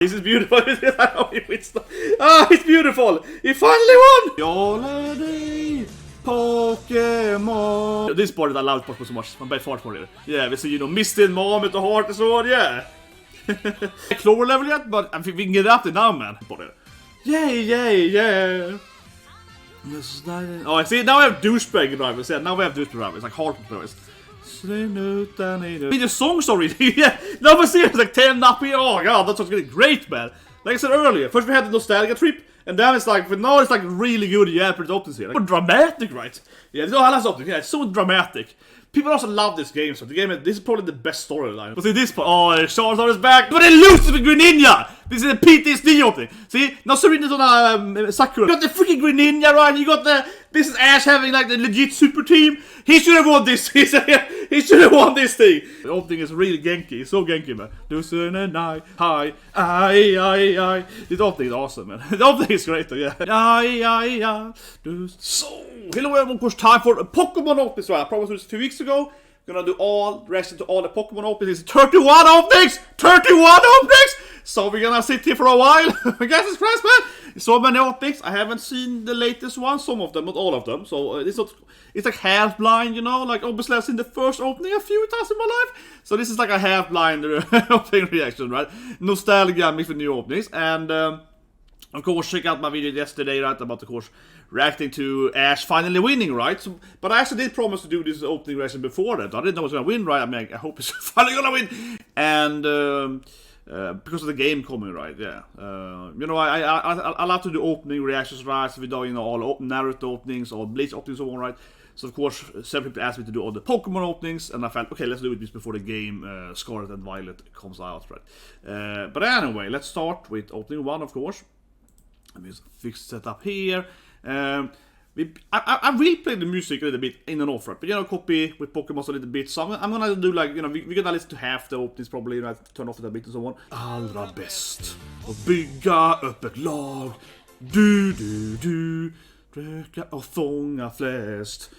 This is beautiful. It's beautiful. He finally won. Holiday Pokémon. This part I love Pokémon so much. I'm by far for it. Yeah, we see Misted Moment och Heart and so on. Yeah. Clover level yet, but I think we can get up to now, man. Yeah. Oh, I see. Now we have douchebag drivers. Yeah, now we have douchebag drivers, like hard drivers. The song story. Yeah, no, but seriously, like 10 nappy. Oh god, that's what's getting great, man. Like I said earlier, first we had the nostalgia trip, and then it's like, but now it's like really good. Yeah, pretty optics here. Like, dramatic, right? Yeah, it's all optics. Yeah, it's so dramatic. People also love this game, so the game, this is probably the best storyline. But see this part, oh, Charizard is back, but they lose with Green Ninja! This is a PTSD of thing. See, now Serena's on Sakura. You got the freaking Green Ninja, right? You got this is Ash having like the legit super team. He should have won this. He should have won this thing. The opening is really Genki, it's so Genki, man. Losing a night, hi, I. This opening is awesome, man. The opening is great, though, yeah. So, hello everyone, of course, time for a Pokemon opening. So I promised this 2 weeks ago. Gonna do all rest into all the Pokemon openings. 31 openings! 31 openings! So we're gonna sit here for a while. I guess it's Christ, man. So many openings. I haven't seen the latest one, some of them, not all of them. So it's like half blind, you know. Like obviously I've seen the first opening a few times in my life. So this is like a half blind opening reaction, right? Nostalgia mixed with new openings. And of course, check out my video yesterday, right, about, of course, reacting to Ash finally winning, right? So, but I actually did promise to do this opening reaction before that. I didn't know it was going to win, right? I mean, I hope it's finally going to win. And because of the game coming, right? Yeah. You know, I love to do opening reactions, right? So we do, you know, all Naruto openings, all Bleach openings, so on, right? So of course, several people asked me to do all the Pokemon openings, and I felt, okay, let's do it before the game Scarlet and Violet comes out, right? But anyway, let's start with opening 1, of course. Let me just fix the setup here. I will play the music a little bit in and off, right? But you know, copy with Pokemon a little bit. So I'm gonna do like, you know, we're gonna listen to half the openings probably, you know, turn off it a bit and so on. Allra bäst och bygga upp ett lag. Du röka och fånga flest.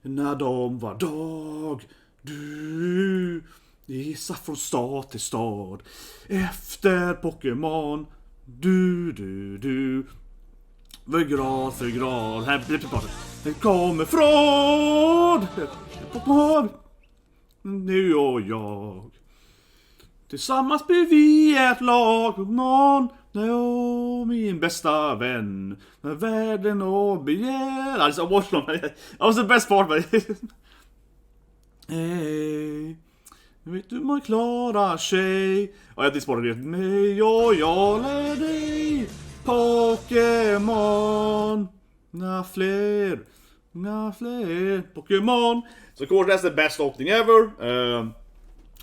När de var dag. Du gissa från stad till stad. Efter Pokémon. Du för grad här blir det pratet. Den kommer från Pokémon. Nu och jag. Tillsammans blir vi ett lag Pokémon. Och min bästa vän. Med världen och begär. Alltså, I was the best part, but hey. Vet du man klarar sig. Ja, jag disparade det. Mig och jag lär dig Pokémon. Några fler Pokémon. So of course that's the best opening ever.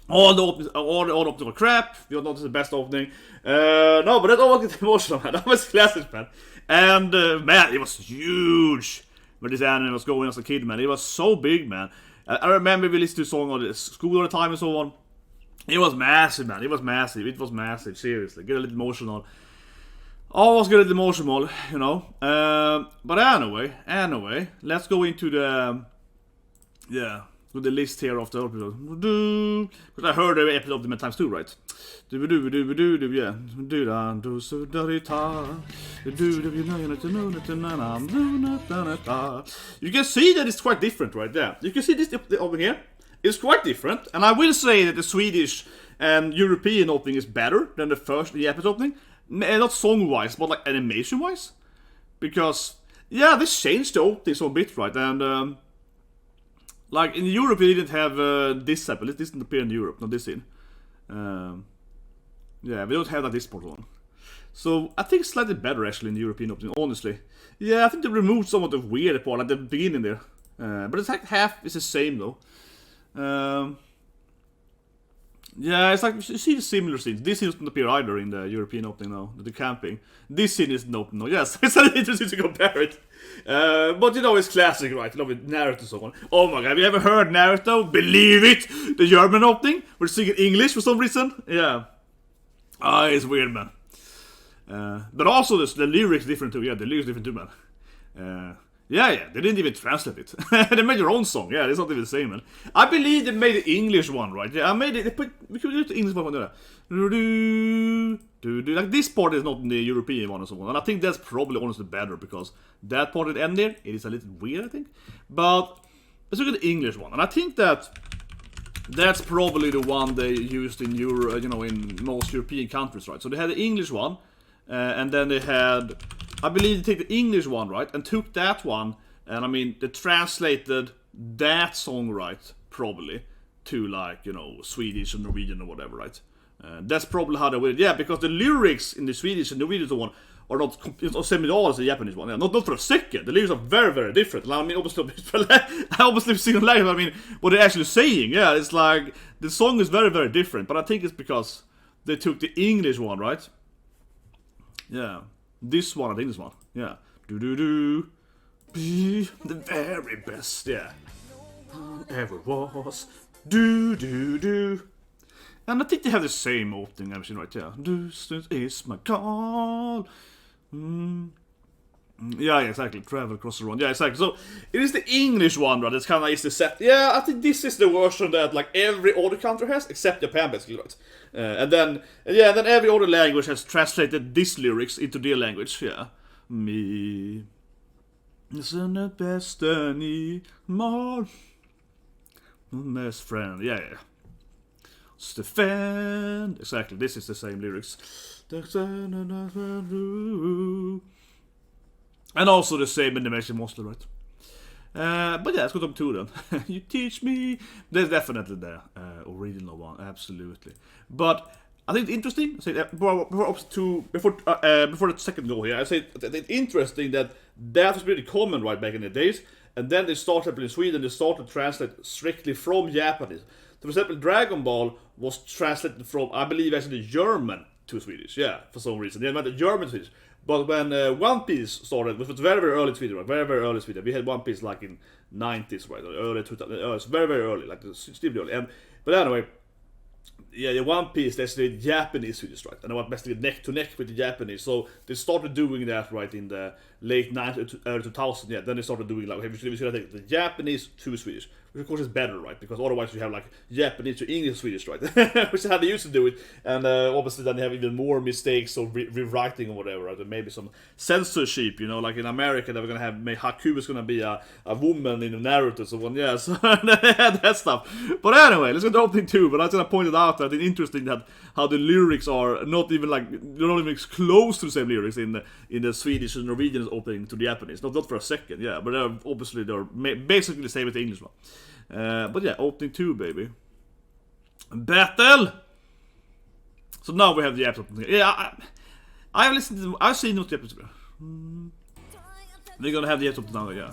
All the openings were crap. We all know this is the best opening. No, but that all was emotional, man. That was classic, man. And man, it was huge when this anime was going as a kid, man. It was so big, man. I remember we listened to a song on the school all the time and so on. It was massive, man. It was massive, seriously. Get a little emotional. Always get a little emotional, you know. But anyway, let's go into the with the list here of the episode. Because I heard the episode many times too, right? Yeah. You can see that it's quite different right there. You can see this over here. It's quite different. And I will say that the Swedish and European opening is better than the episode opening. Not song-wise, but like animation-wise. Because, yeah, this changed the opening so a bit, right? And, like, in Europe, we didn't have this episode. This didn't appear in Europe, not this scene. Yeah, we don't have that this part one. So, I think it's slightly better, actually, in the European opening, honestly. Yeah, I think they removed some of the weird part, like the beginning there. But it's like half is the same, though. Yeah, it's like, you see the similar scenes. This scene doesn't appear either in the European opening now, the camping. This scene isn't open now. Yes, it's interesting to compare it. But you know, it's classic, right? You know, with Naruto and so on. Oh my god, have you ever heard Naruto? Believe it! The German opening? We're singing English for some reason? Yeah. It's weird, man. But also, the lyrics different too. Yeah, the lyrics different too, man. Yeah, they didn't even translate it. They made their own song. Yeah, it's not even the same, man. I believe they made the English one, right? Yeah, I made it. We could do the English one. Like this part is not in the European one or so on. And I think that's probably honestly better because that part at the end there, it is a little weird, I think. But let's look at the English one. And I think that's probably the one they used in in most European countries, right? So they had the English one, and then they had, I believe they take the English one, right, and took that one, and I mean they translated that song, right, probably to like Swedish or Norwegian or whatever, right? That's probably how they did it. Yeah, because the lyrics in the Swedish and Norwegian one are not same at all as the Japanese one. Yeah, not for a second. The lyrics are very, very different. I mean, obviously, I obviously seen it live. I mean, what they're actually saying, yeah, it's like the song is very, very different. But I think it's because they took the English one, right? Yeah, this one, I think this one. Yeah, be the very best, yeah, ever was. And I think they have the same opening, I'm right, yeah. Distance is my call. Yeah, exactly. Travel across the road. Yeah, exactly. So it is the English one, right? That's kind of is the set. Yeah, I think this is the version that like every other country has, except Japan, basically, right? And then every other language has translated these lyrics into their language. Yeah, me isn't the best any more, best friend. Yeah. Stefan. Exactly, this is the same lyrics. And also the same animation mostly, right? But yeah, let's go to 2 then. You teach me. There's definitely the original one, absolutely. But I think it's interesting. I say before the second go here, I say it's interesting that was really common right back in the days, and then they started in Sweden. They started to translate strictly from Japanese. So for example, Dragon Ball was translated from, I believe, actually German to Swedish. Yeah, for some reason. They meant the German to Swedish. But when One Piece started, which was very, very early Sweden, right? Very, very early Sweden. We had One Piece like in 90s, right? Or early 2000s. It's very, very early. Like, still early. But anyway, yeah, the One Piece, that's the Japanese Swedish, right? And I went basically neck to neck with the Japanese. So they started doing that, right, in the late 90s, early 2000s. Yeah, then they started doing like, we should take the Japanese to Swedish. Which of course is better, right? Because otherwise you have like Japanese to English Swedish, right? Which is how they used to do it. And obviously then they have even more mistakes or rewriting or whatever, right? Or maybe some censorship, like in America they were gonna have Haku is gonna be a woman in the narrative, so on. Yeah, so that stuff. But anyway, let's go to opening 2. But I was gonna point it out that it's interesting that how the lyrics are not even like they're not even close to the same lyrics in the Swedish and Norwegian opening to the Japanese. Not for a second, yeah. But they're basically the same as the English one. But yeah, opening 2, baby. Battle! So now we have the episode. Yeah, I have listened to I've seen the episode. We're gonna have the episode now, yeah.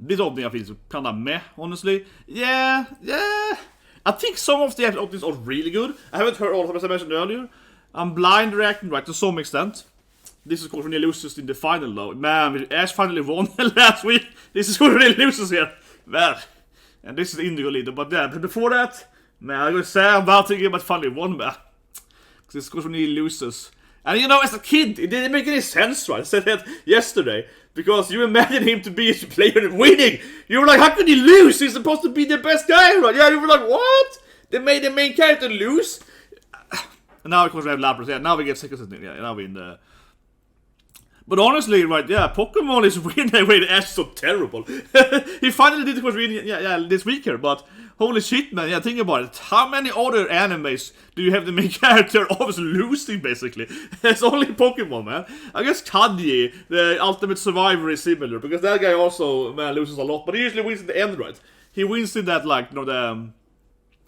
This opening I feel is kinda meh, honestly. Yeah. I think some of the openings are really good. I haven't heard all of them as I mentioned earlier. I'm blind reacting, right, to some extent. This is of course when he loses in the final though. Man, Ash finally won last week. This is when he loses here. Man. And this is the Indigo leader. But yeah, but before that, man, I gotta say I'm about to give but finally won, man. Because this is of course when he loses. And as a kid, it didn't make any sense, right? I said that yesterday. Because you imagine him to be a player and winning. You were like, how could he lose? He's supposed to be the best guy, right? Yeah, you were like, what? They made the main character lose? And now of course we have Lapras. Yeah, now we get second season. Yeah, now we in the... But honestly, right, yeah, Pokemon is winning that way. Ash is so terrible. He finally did it was really, this week here, but holy shit, man, yeah, think about it. How many other animes do you have the main character always losing, basically? It's only Pokemon, man. I guess Kadji, the Ultimate Survivor, is similar, because that guy also, man, loses a lot, but he usually wins in the end, right? He wins in that, like,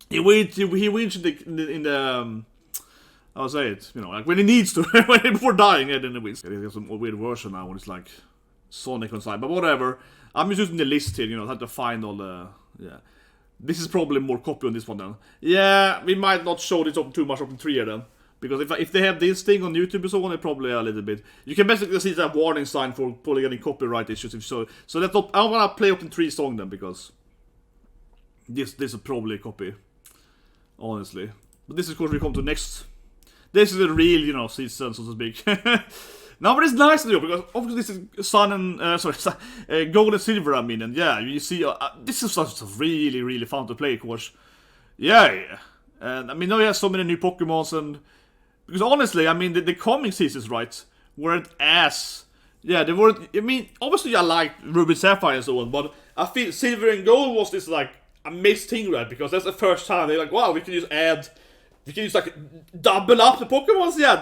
he wins in the I'll say it, like when he needs to, before dying, and then he wins. There's some weird version now when it's like Sonic on side, but whatever. I'm just using the list here, I have to find all the, This is probably more copy on this one then. Yeah, we might not show this up too much up in 3 here then. Because if they have this thing on YouTube or so on, it probably a little bit. You can basically see that warning sign for probably getting copyright issues. So that's not, I want to play up in 3 song then, because this is probably a copy. Honestly. But this is of course we come to next This is a real, you know, season, so to speak. No, but it's nice to do, because obviously this is Sun and, Gold and Silver, I mean, and yeah, you see, this is just really, really fun to play, of course. Yeah. And, I mean, now you have so many new Pokemons, and, because honestly, I mean, the coming seasons, right, weren't as, yeah, they weren't, I mean, obviously I liked Ruby Sapphire and so on, but I feel Silver and Gold was this, like, amazing thing, right, because that's the first time they're like, wow, we can just like double up the Pokemons, yeah.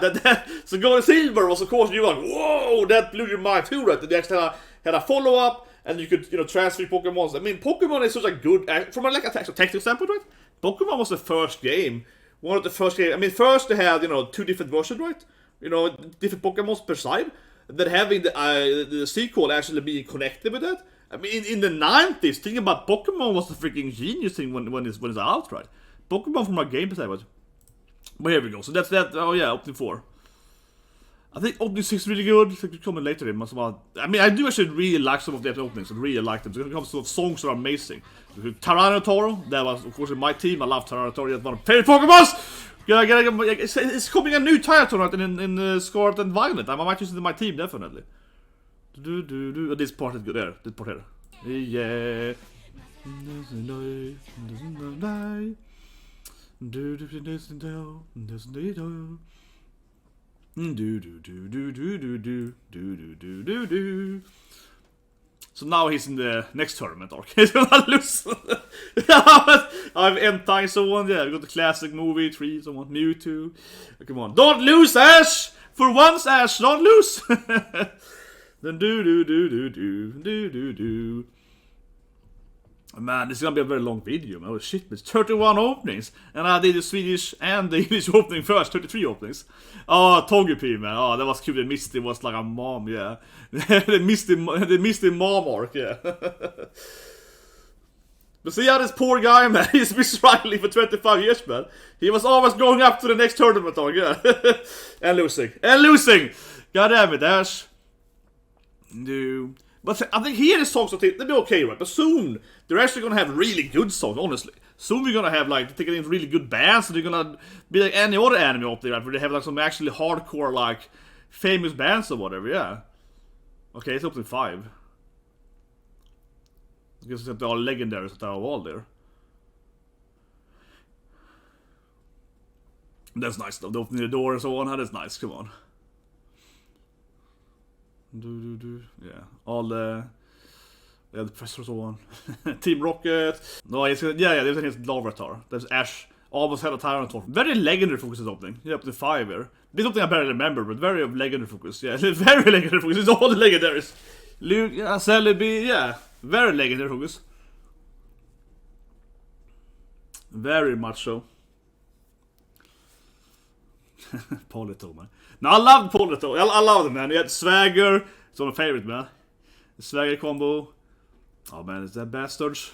So Gold and Silver was, of course, you were like, whoa, that blew your mind too, right? They actually had a follow up, and you could, you know, transfer Pokemons. I mean, Pokemon is such a good, from a technical standpoint, right? Pokemon was the first game, one of the first games. I mean, first they had, you know, 2 different versions, right? You know, different Pokemons per side. Then having the sequel actually being connected with that. I mean, in the 90s, thinking about Pokemon was the freaking genius thing when it's out, right? Pokemon from a game perspective. But here we go. So that's that. Oh yeah, opening 4. I think opening 6 is really good. I think it's coming later in. I mean, I do actually really like some of the openings. I really like them. So when it comes to songs that are amazing. Tyranitar, that was of course in my team. I love Tyranitar. That's one of my favorite Pokemons. It's coming a new Tyranitar in Scarlet and Violet. I might use it in my team definitely. This part is good there. This part here. Yeah. So now he's in the next tournament arc. He's gonna lose. I've Entei, so on. Yeah, we got the classic movie 3, so on. Mewtwo. Come on, don't lose, Ash. For once, Ash, don't lose. Then Man, this is gonna be a very long video, man. Oh shit, it's 31 openings. And I did the Swedish and the English opening first, 33 openings. Oh, Togepi, man. Oh, that was cute. The Misty was like a mom, yeah. the Misty mom arc, yeah. But see how this poor guy, man, he's been struggling for 25 years, man. He was always going up to the next tournament arc, yeah. And losing. God damn it, Ash. No. But I think here the songs will they'll be okay, right? But soon, they're actually gonna have really good songs, honestly. Soon we're gonna have, like, taking in really good bands, so they're gonna be like any other anime up there, right? Where they have, like, some actually hardcore, like, famous bands or whatever, yeah. Okay, it's up to 5. I guess they're all legendaries that are all there. That's nice, though. They opening the door and so on, that's nice, come on. Yeah, all the professors so on. Team Rocket. No, there's his Larvitar. There's Ash. Almost had a Tyranitar. Very legendary focus is opening. Yeah, up to 5 here. This opening I barely remember, but very legendary focus. Yeah, very legendary focus. It's all the legendaries. Luke, yeah, Celebi, yeah. Very legendary focus. Very much so. Polito, man. No, I love Polito. I love them, man. You had Swagger. It's one of my favorites, man. The Swagger combo. Oh, man, is that bastards?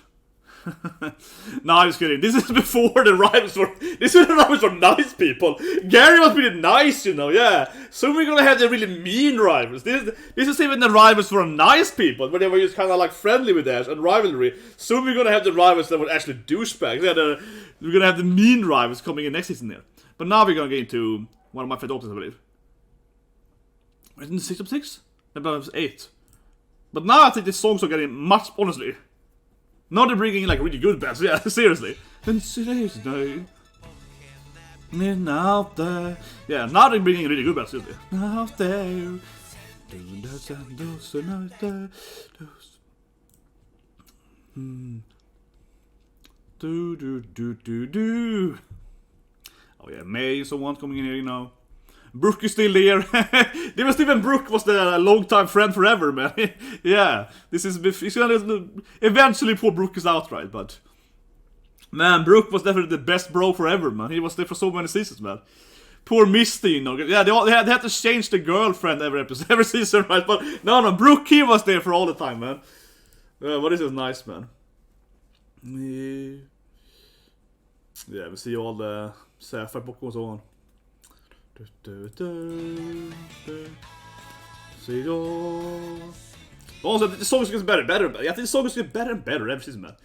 No, I'm just kidding. This is before the rivals were... This is the rivals for nice people. Gary was really nice, you know, yeah. Soon we're gonna have the really mean rivals. This is even the rivals for nice people, where they were just kind of like friendly with Ash and rivalry. Soon we're gonna have the rivals that were actually douchebags. Yeah, we're gonna have the mean rivals coming in next season here. But now we're gonna get into one of my favorite options, I believe. Isn't it 6 of 6? Maybe it was 8. But now I think the songs are getting much, honestly. Now they're bringing in like really good bands, yeah, seriously. And today's day. And out there. Yeah, now they're bringing in really good bands, seriously. Out there. Oh yeah, May is someone coming in here, you know. Brooke is still there. There was even Brooke was the long-time friend forever, man. Yeah, this is it's gonna eventually pull Brooke is out, right? But man, Brooke was definitely the best bro forever, man. He was there for so many seasons, man. Poor Misty, you know. Yeah, they had to change the girlfriend every episode, every season, right? But no, Brooke, he was there for all the time, man. But this is nice, man. Yeah, we see all the Sapphire Pokemon so on. Also, the songs get better and better. I think the songs get better and better every season, man.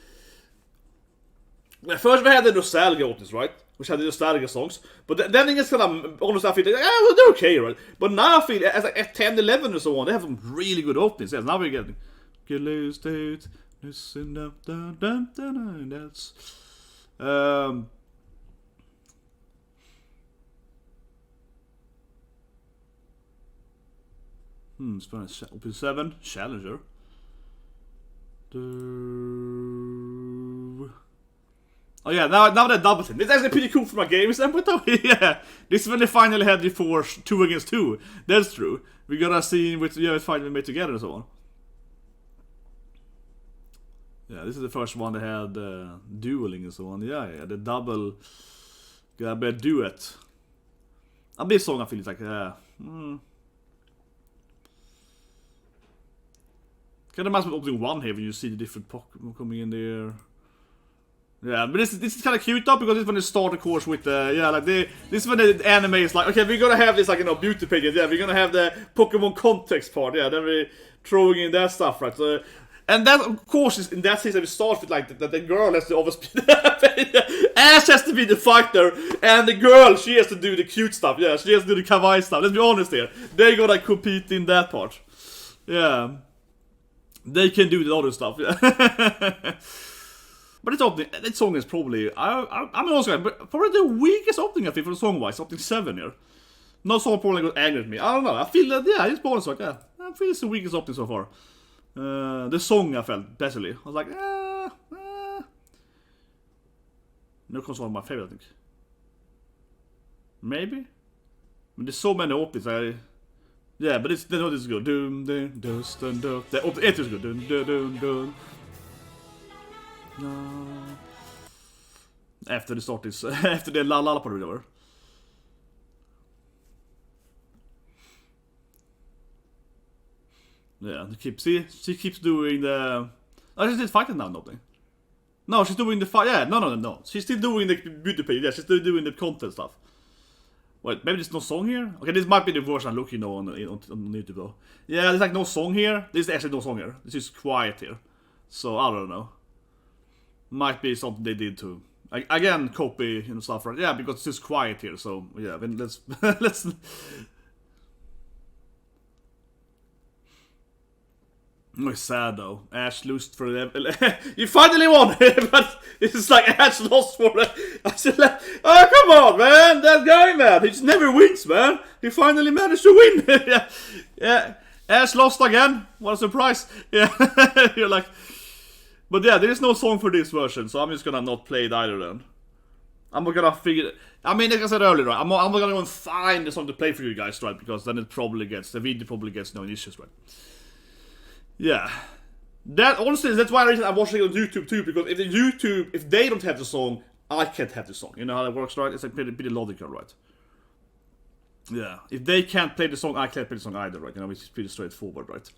First we had the nostalgia openings, right? which had the nostalgia songs. But then it gets kind of, honestly, I feel like, well, they're okay, right? But now I feel, as like at 10, 11 or so on, they have some really good openings. Yes, now we're getting, get loose, dude, listen up, that's, Spanish, Open 7, Challenger. Oh yeah, now they're double team. It's actually pretty cool for my games then, but though, yeah. This is when they finally had the force 2 against 2. That's true. We got a scene with, yeah, it's finally made together and so on. Yeah, this is the first one they had dueling and so on. Yeah, the double duet. A bit song I feel it's like, yeah. Kind of must be opening 1 here when you see the different Pokémon coming in there. Yeah, but this is kind of cute though, because this is when they start the course with the, yeah, like this is when the anime is like, okay, we're gonna have this, like, you know, beauty pageant, yeah, we're gonna have the Pokemon context part, yeah, then we're throwing in that stuff, right? So, and that, of course, is in that sense that we start with, like, the girl has to always be Ash has to be the fighter, and the girl, she has to do the cute stuff, yeah, she has to do the kawaii stuff, let's be honest here. They're gonna compete in that part. Yeah. They can do the other stuff, yeah. But this song is probably, I'm also probably the weakest opening I think for the song-wise, opening 7 here. No song probably got angry at me. I don't know. I feel that, yeah, it's bonus song, yeah. I feel it's the weakest opening so far. The song I felt, basically. I was like, No comes one of my favorite, I think. Maybe? But there's so many openings, yeah, but the note is good. Doom, doom, dust, dun, dun. The it is good. Dun, dun, dun, dun. No. After the start is after the la part of it. Yeah, she keeps doing the. Oh, she's just fighting now, nothing. No, she's doing the fight. Yeah, no. She's still doing the beauty page. Yeah, she's still doing the content stuff. Wait, maybe there's no song here? Okay, this might be the version I'm looking on YouTube though. Yeah, there's like no song here. There's actually no song here. This is quiet here. So, I don't know. Might be something they did to, again, copy and stuff, right? Yeah, because it's just quiet here, so, yeah, then let's, let's... Oh, it's sad though. Ash lost for the... You finally won! But it's like Ash lost for the... I said, oh, come on, man! That guy, man! He just never wins, man! He finally managed to win! Yeah. Ash lost again! What a surprise! Yeah, you're like... But yeah, there is no song for this version, so I'm just gonna not play it either then. I'm gonna figure... I mean, like I said earlier, right? I'm gonna go and find the song to play for you guys, right? Because then it probably gets... The video probably gets no issues, right? Yeah. That, honestly, that's why I'm watching it on YouTube too, because if they don't have the song, I can't have the song. You know how that works, right? It's like pretty logical, right? Yeah. If they can't play the song, I can't play the song either, right? You know, it's pretty straightforward, right?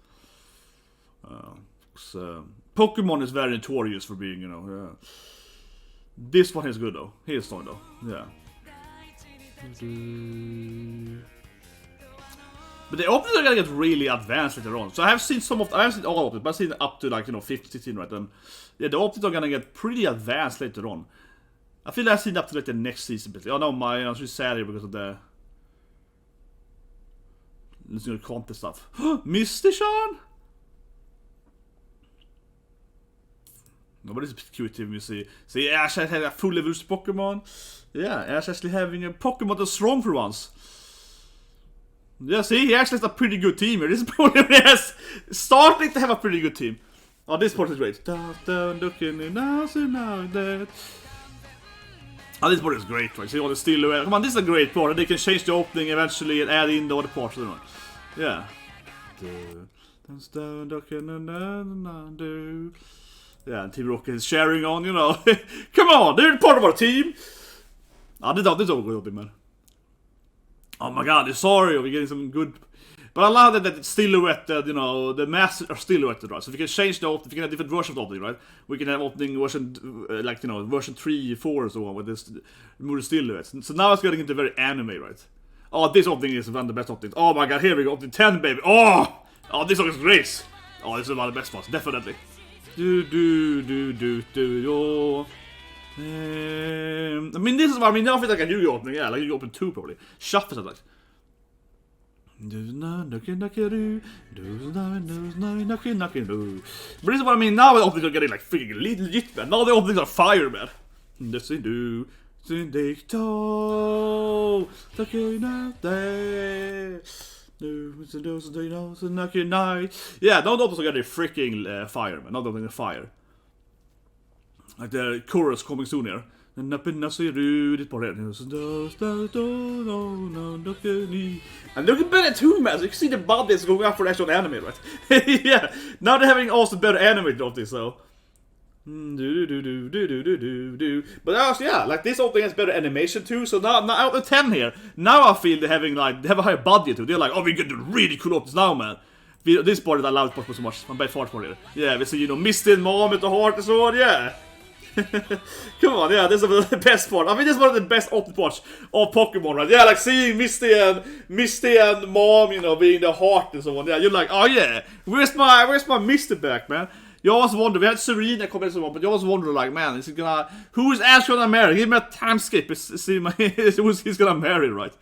So, Pokemon is very notorious for being, you know, yeah. This one is good though. Here's song though, yeah. But the openings are gonna get really advanced later on. So I have seen I haven't seen all of it, but I've seen up to like, you know, 15, right? And yeah, the openings are gonna get pretty advanced later on. I feel like I've seen up to like the next season, but oh no, I'm so sad here because of the listening to contest stuff. Misty Sean? No, but it's cute if you see Ash had a full level Pokemon. Yeah, Ash actually having a Pokemon that's strong for once. Yeah, see, he actually has a pretty good team here. This is probably starting to have a pretty good team. Oh, this part is great. Oh, this part is great, right? See all the still. Come on, this is a great part. They can change the opening eventually and add in the other parts. Yeah. Yeah, and Team Rocket is sharing on, you know. Come on, they're part of our team. Ja, det är så good, man. Oh my god, I'm sorry, we're getting some good... But I love that it's silhouetted, you know, the masks are silhouetted, right? So we can change the opening, we can have different versions of opening, right? We can have opening version, like, you know, version 3, 4 or so on with this more silhouettes. So now it's getting into very anime, right? Oh, this opening is one of the best openings. Oh my god, here we go, opening 10, baby. Oh, this song is great. Oh, this is one of the best ones, definitely. Oh. I mean, this is what I mean. Now I feel like a Yu-Gi-Oh opening. Yeah, like Yu-Gi-Oh open 2 probably. Shuffle something. But this is what I mean. Now the openings are getting like freaking legit, man. Now the openings are fire, man. Yeah, now the openings are getting freaking fire, man. Now the openings are fire. Like the chorus coming soon here. And looking better too, man. So you can see the bodies going up for the actual anime, right? Yeah. Now they're having also better anime of this, so. But also, yeah, like this opening has better animation too. So now out of 10 here. Now I feel they have a higher budget too. They're like, oh, we get the really cool openings now, man. This part that I love so much. I'm by far for it. Yeah, we see, Misty and Mom with the heart and so on, yeah. Come on, yeah, this is the best part. I mean, this is one of the best open parts of Pokemon, right? Yeah, like seeing Misty and Mom, being the heart and so on. Yeah, you're like, oh yeah, where's my Misty back, man? You always wonder. We had Serena come in so on, but you always wonder, like, man, who is Ash gonna marry? Give me a time skip. See who's he's gonna marry, right?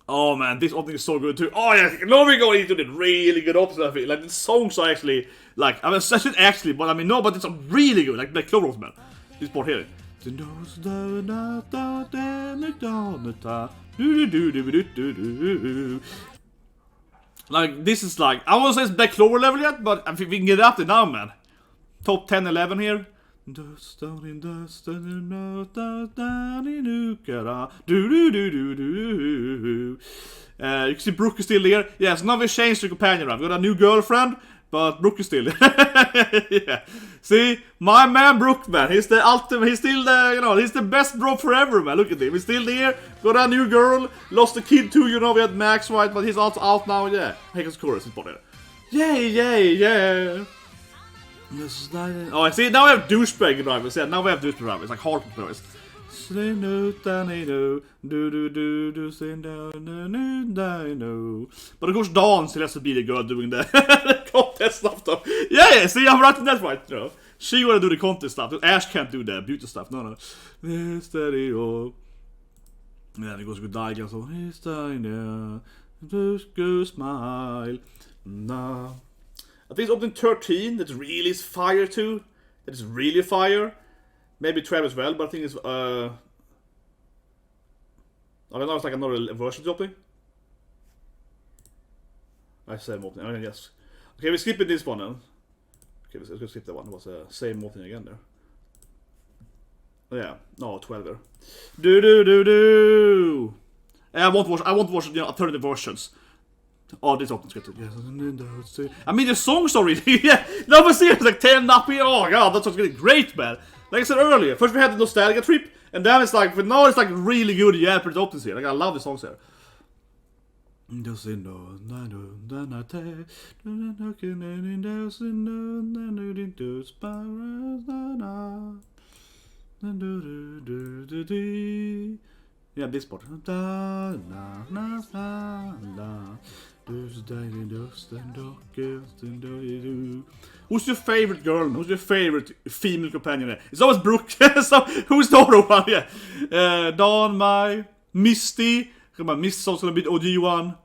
Oh man, this opening is so good too. Oh yeah, now we're going into the really good options, I feel. Like the songs are actually, like, I mean, such actually, but I mean, no, but it's really good. Like Black Clover, man. This part here. Like, this is like, I won't say it's Black Clover level yet, but I think we can get up to now, man. Top 10, 11 here. You can see Brooke is still there. Yes, now we changed the companion. I've got a new girlfriend, but Brooke is still there. Yeah. See, my man Brooke, man, he's the ultimate. He's still the, he's the best bro forever, man. Look at him. He's still there. Got a new girl. Lost a kid too. We had Max, right? But he's also out now. Yeah. Heckles chorus is there. Yeah. Oh, I see. Now we have douchebag drivers. Yeah, now we have douchebag drivers. Like hard drivers. But of course, Dawn still has to be the girl doing the contest stuff, though. Yeah. See, I'm writing that right. She wanna do the contest stuff. Ash can't do the beauty stuff. No. Steady. Oh. Yeah, it goes good die again. So he's dying there. Just go smile. Nah. I think it's opening 13, that really is fire too. That is really fire. Maybe 12 as well, but I think it's I don't know, it's like another version of the opening. I same opening, I mean, yes. Okay, we're skipping this one then. Okay, let's go skip that one. It was the same opening again there. Yeah, no, 12 there. Do. I won't watch alternative versions. Oh, this opens good too. I mean, the songs are really, yeah. No, but seriously, like 10 nappy. Oh god, that's what's getting great, man. Like I said earlier, first we had the nostalgia trip, and then it's like, but now it's like really good. Yeah, but it opens here. Like I love the songs here. Yeah, this part. Who's your favorite girl? Who's your favorite female companion? It's always Brooke. So, who's the other one? Yeah. Dawn, Mai, Misty. Come on, Misty's also gonna be the OG one.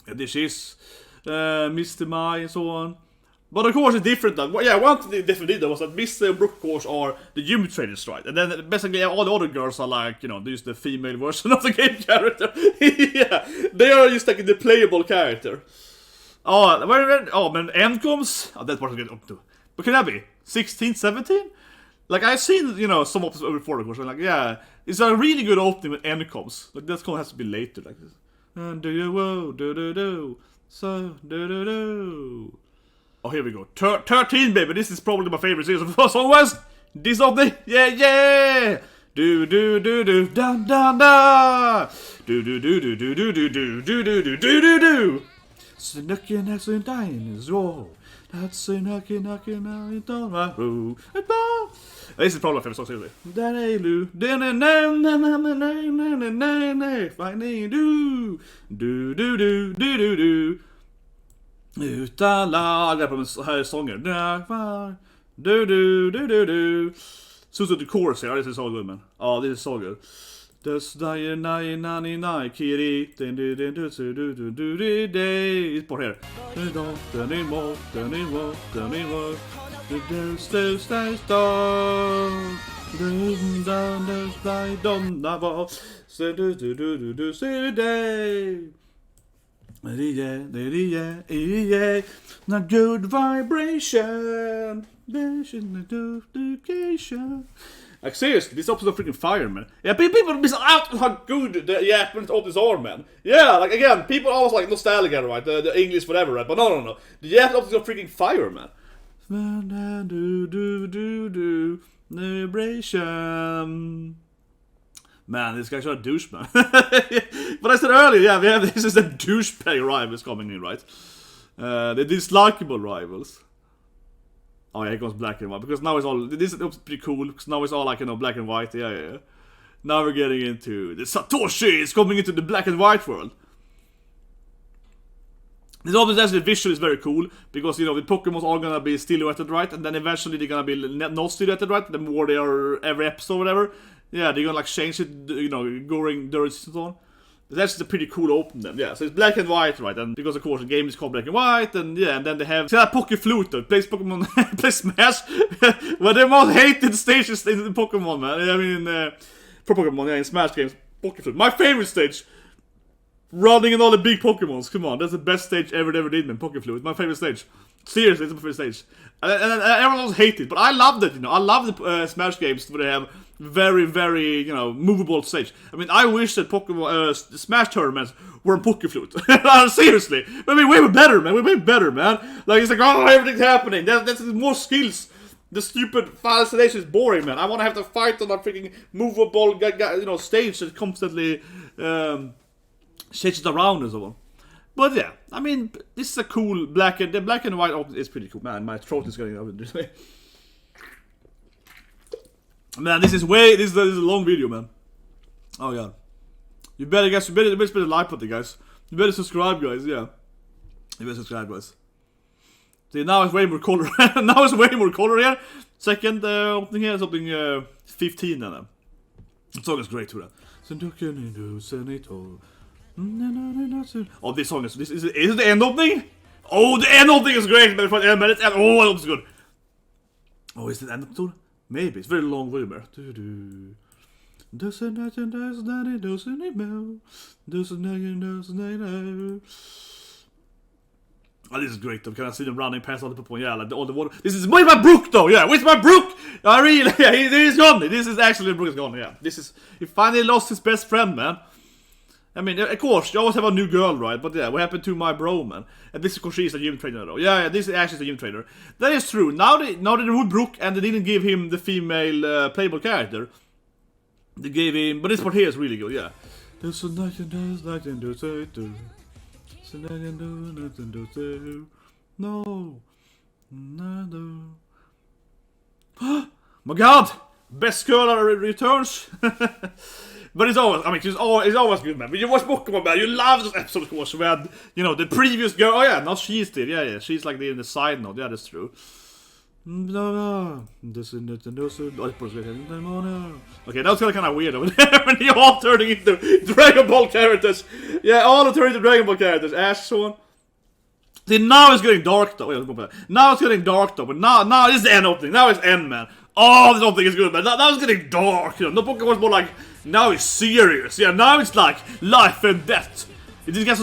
This is Misty, Mai, and so on. But of course it's different. Yeah, one thing definitely did was that Misty and Brooke, of course, are the gym trainers, right? And then basically all the other girls are like, these the female version of the game character. Yeah, they are just like the playable character. Oh, man, Endcoms. Oh, that part is getting up to. But can that be 16, 17? Like I've seen, some of this before, of course. I'm like, yeah, it's a really good opening with Endcoms. Like that has to be later, like this. And do you do so do. Oh, here we go. 13, baby. This is probably my favorite series of song was this opening. Yeah. Do dun dun da. Do. Snacking and dinosaur. That's knocking on my room. This is probably my favorite song, seriously. Do. Utan lag, på här sånger. Do. So to the chorus here, this is so good, man. Oh, this is so good. It's part here. Not good vibration. Like seriously, this episode of freaking fire, man. Yeah, people miss out on how good the Japanese openings are, man. Yeah, like again, people always like nostalgia, right? The English, whatever, right? But no. The Japanese openings are freaking fire, man. Vibration. Man, this guy's a douche, man. But I said earlier, yeah, this is a douchebag rivals coming in, right? The dislikable rivals. Oh yeah, it goes black and white, because now it's all, this is pretty cool, because now it's all like, black and white, yeah. Now we're getting into, the Satoshi is coming into the black and white world. This obviously visual is very cool, because, the Pokémons are gonna be silhouetted, right? And then eventually they're gonna be not silhouetted, right? The more they are every episode or whatever. Yeah, they're gonna like change it, during the season on. That's just a pretty cool open then, yeah. So it's black and white, right? And because of course the game is called black and white, and yeah, and then they have Poké Flute though, plays Pokemon, plays Smash. Well, the most hated stages in Pokemon, man. I mean, for Pokemon, yeah, in Smash games, Poké Flute. My favorite stage, running in all the big Pokemons. Come on, that's the best stage ever did, man. Poké Flute, my favorite stage. Seriously, it's my favorite stage. And everyone else hates it, but I loved it. I love the Smash games where they have very, very, movable stage. I mean, I wish that Pokemon Smash tournaments were in Poké Flute. Seriously, I mean, way better, man. Way better, man. Like it's like, oh, everything's happening. That's more skills. The stupid fascination is boring, man. I want to have to fight on a freaking movable, stage that constantly changes around and so on. But yeah, I mean, this is a cool the black and white open is pretty cool, man. My throat is getting over this way. Man, this is a long video, man. Oh god, you better like it, guys. You better subscribe, guys. Yeah, you better subscribe, guys. See, now it's way more color. Now it's way more color here. Second opening here is opening 15 now. The song is great too. Oh, this song is it the end opening? Oh, the end opening is great, man. Oh, that looks good. Oh, is it the end opening? Maybe it's very long volume here. Oh, this is great though. Can I see them running past all the Pokemon? Yeah, like all the water. This is where's my brook though? Yeah, where's my brook? I really, yeah, he's gone. This is actually the brook is gone. Yeah, he finally lost his best friend, man. I mean, of course, you always have a new girl, right? But yeah, what happened to my bro, man? And this is because she's a gym trainer, though. Yeah, this is actually a gym trainer. That is true. Now they removed Brook and they didn't give him the female playable character. They gave him, but this part here is really good, yeah. No. My God! Best girl returns. But it's always, I mean, it's always good, man. When you watch Pokémon, man, you love those episodes, of course, where, the previous girl, oh yeah, now she's there, yeah, she's like in the side note, yeah, that's true. Okay, that was kind of weird over there, when they all turning into Dragon Ball characters. Yeah, all are turning into Dragon Ball characters, Ash, so on. See, now it's getting dark, though. Now it's getting dark, though, but now this is the end opening, now it's end, man. Oh, this opening is good, man. Now it's getting dark, The Pokémon was more like, now it's serious. Yeah, now it's like life and death. This guy's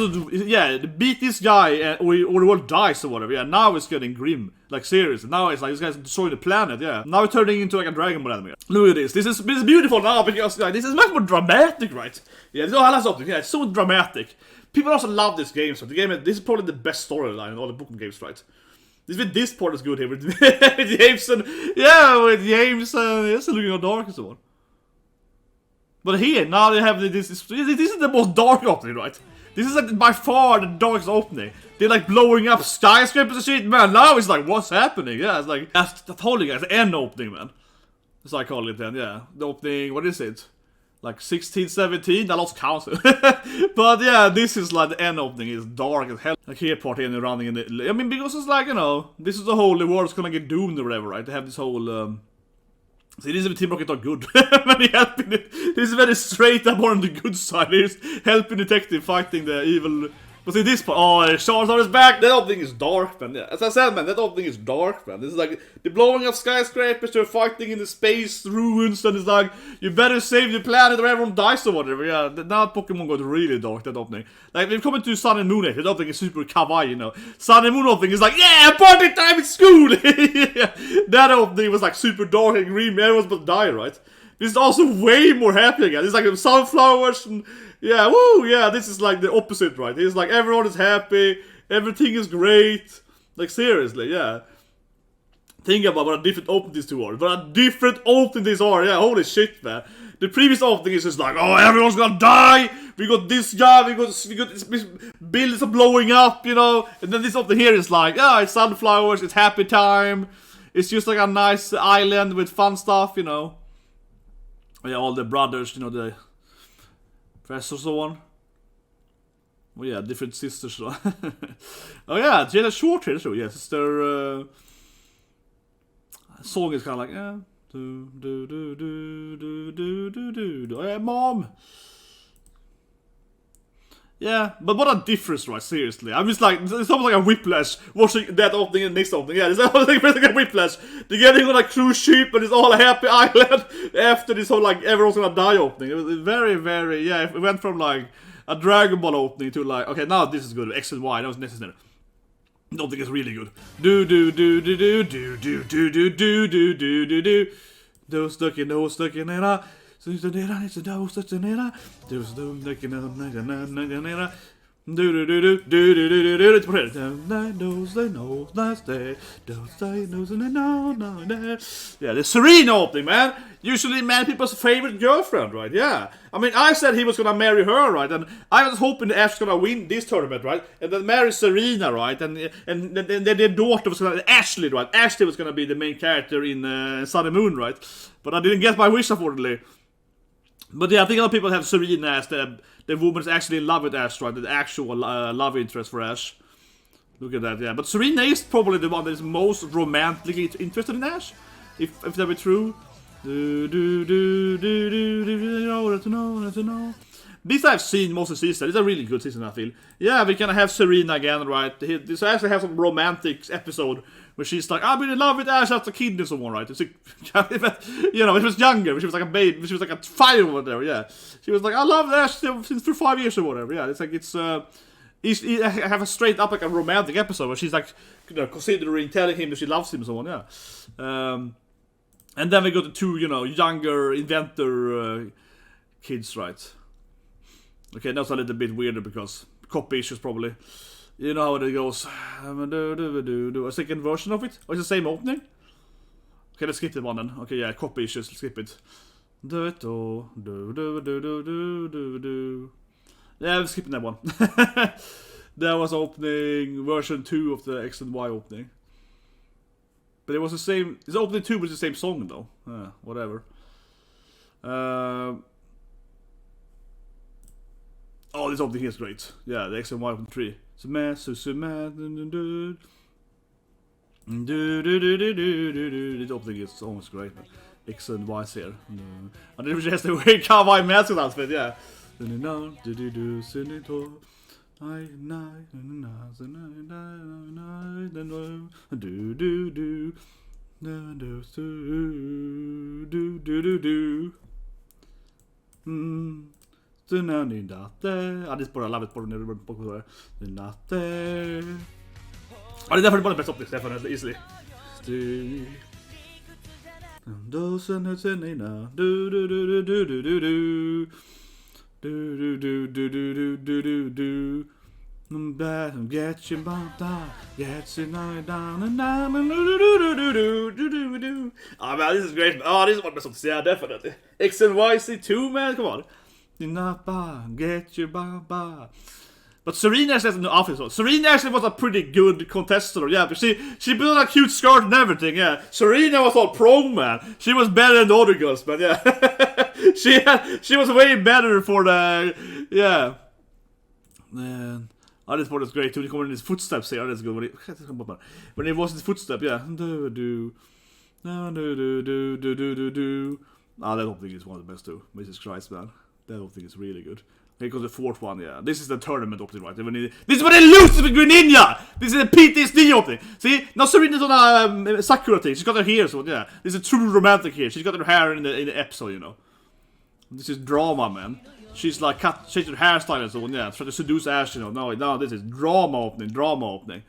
beat this guy or the world dies or whatever. Yeah, now it's getting grim. Like serious. Now it's like this guy's destroying the planet. Yeah. Now it's turning into like a Dragon Ball anime. Look at this. This is beautiful now because this is much more dramatic, right? Yeah, this is all something. Yeah, it's so dramatic. People also love this game. So this is probably the best storyline in all the Pokémon games, right? This part is good here with Jameson. Yeah, with Jameson. It's looking all dark and so on. But here, now they have this is the most dark opening, right? This is like by far the darkest opening. They're like blowing up skyscrapers and shit, man. Now it's like, what's happening? Yeah, it's like, that's holy guys, the end opening, man. That's what I call it then, yeah. The opening, what is it? like 16, 17, I lost count. But yeah, this is like the end opening is dark as hell. Like here part here and running in the, I mean, because it's like, you know, this is the whole, the world's gonna get doomed or whatever, right? They have this whole, see, this is Team Rocket not good. When he helping it, this is very straight up on the good side. He's helping detective fighting the evil. But see this part, oh, Charles on his back. That opening is dark, man. Yeah, as I said, man, that opening is dark, man. This is like the blowing of skyscrapers, they're fighting in the space ruins, and it's like you better save the planet or everyone dies or whatever. Yeah, now Pokemon got really dark. That opening, like we've come to Sun and Moon. That opening is super kawaii, you know. Sun and Moon opening is like, yeah, party time at school. Yeah. That opening was like super dark and green. Everyone's about to die, right? This is also way more happy again. It's like sunflowers and yeah, woo, yeah, this is like the opposite, right? It's like everyone is happy, everything is great. Like seriously, yeah. Think about what a different opening these two are. What a different opening these are, yeah, holy shit, man. The previous opening is just like, oh, everyone's gonna die. We got this guy, we got this buildings are blowing up, you know. And then this opening here is like, yeah, it's sunflowers, it's happy time. It's just like a nice island with fun stuff, you know. Yeah, all the brothers, you know, the professors so on. Well, yeah, different sisters. So. Oh yeah, Jada Short here, so yeah, sister. Song is kind of like, yeah, do do do do do do do do. Oh yeah, mom. Yeah, but what a difference, right? Seriously, I'm just like, it's almost like a whiplash watching that opening and next opening. Yeah, it's almost like a whiplash. They're getting on a cruise ship and it's all a happy island after this whole like everyone's gonna die opening. It was very, very, yeah. It went from like a Dragon Ball opening to like, okay, now this is good. X and Y, that was necessary. I don't think it's really good. Do do do do do do do do do do do do do do. Those stuck in it. Do do do do yeah, the Serena opening, man. Usually many people's favorite girlfriend, right? Yeah. I mean, I said he was gonna marry her, right? And I was hoping that Ash was gonna win this tournament, right? And then marry Serena, right? And then their daughter was gonna, Ashley, right? Ashley was gonna be the main character in Sun and Moon, right? But I didn't get my wish, unfortunately. But yeah, I think a lot of people have Serena as the woman is actually in love with Ash, right? The actual love interest for Ash. Look at that, yeah. But Serena is probably the one that is most romantically interested in Ash, if that be true. This I've seen most of the season. It's a really good season, I feel. Yeah, we can have Serena again, right? This actually has some romantic episode where she's like, I've been in love with Ash after kid and someone, right? It's like, you know, when she was younger, when she was like a baby, when she was like a 5 or whatever, yeah. She was like, I love Ash since for 5 years or whatever, yeah. It's like, I have a straight up like a romantic episode where she's like, you know, considering telling him that she loves him and so on, yeah. And then we got the two, you know, younger inventor kids, right? Okay, that's a little bit weirder because copy issues probably. You know how it goes. A second version of it? Or is it the same opening? Okay, let's skip that one then. Okay, yeah, copy issues, let's skip it. Yeah, let's skip that one. That was opening version 2 of the X and Y opening. But it was the same. It's opening 2 was the same song though. Whatever. Oh, this opening here is great. Yeah, the X and Y opening 3. This opening is almost great. X and Y here. And it just the way kawaii mask outfit, yeah. I just put a love it for the Pokémon. I definitely put the best of this, definitely, easily. Get your bump down, get your down. Oh man, this is great. Oh, this is one of the best, yeah, definitely. X and Y C2, man, come on. Get your baba. But Serena actually has a new outfit. So Serena actually was a pretty good contestant. Yeah, but she put on a cute skirt and everything. Yeah, Serena was all pro, man. She was better than the other girls, man. Yeah, she was way better for the Man, this part is great too. He come in his footsteps here. That's good. When he was in his footsteps, yeah. That whole thing is one of the best too. Jesus Christ, man. That whole thing is really good. Here goes the fourth one, yeah. This is the tournament opening, right? This is when they lose to the Greninja! This is a PTSD opening. See? Now Serena's on a Sakura thing. She's got her hair, so yeah. This is a true romantic here. She's got her hair in the episode, you know. This is drama, man. She's like changing her hairstyle and so on, yeah. Trying to seduce Ash, you know. No, this is drama opening.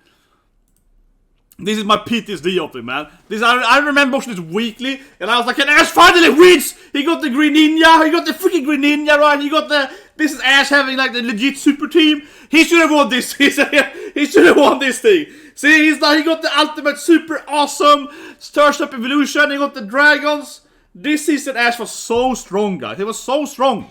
This is my PTSD opening, man. I remember watching this weekly, and I was like, and Ash finally wins! He got the Green Ninja, he got the freaking Green Ninja, right? He got the... This is Ash having like the legit super team. He should have won this. He should have won this thing. See, he got the ultimate super awesome Starship Up Evolution, he got the dragons. This season Ash was so strong, guys. He was so strong.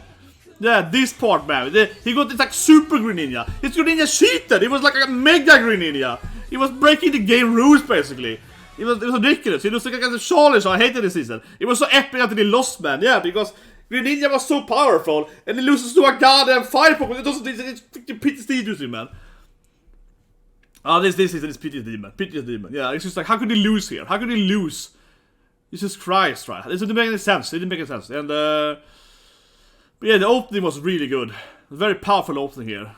Yeah, this part, man. He got this like super Green Ninja. His Green Ninja cheated. He was like a mega Green Ninja. He was breaking the game rules, basically. It was ridiculous. He was like a Charlie, so I hated this season. It was so epic until he lost, man. Yeah, because Green Ninja was so powerful, and he loses to a goddamn fire Pokemon. It's freaking PTSD juicy, man. This season is PTSD, man. PTSD, man. Yeah, it's just like, how could he lose here? How could he lose? Jesus Christ, right? This didn't make any sense. It didn't make any sense. And, but yeah, the opening was really good. A very powerful opening here.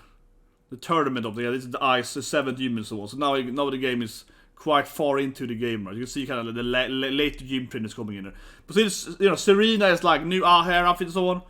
The tournament opening. Yeah, this is the ice, the 7 demons and so on. So now the game is quite far into the game, right? You can see kind of the late gym trainers coming in there. But since, you know, Serena is like new hair outfit and so on.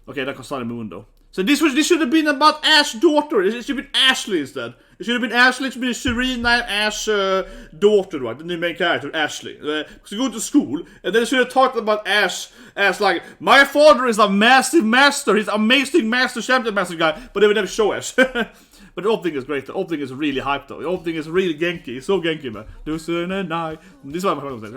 Okay, that comes Sun and Moon though. So this should have been about Ash's daughter. It should have been Ashley instead. It should have been Ashley. It should be Serena and Ash's daughter, right? The new main character, Ashley. Because you go to school, and then they should have talked about Ash as like, my father is a massive master. He's an amazing master, champion master guy. But they would never show Ash. But the opening is great. The opening is really hyped though. The opening is really Genki. It's so Genki, man. This is what I'm saying.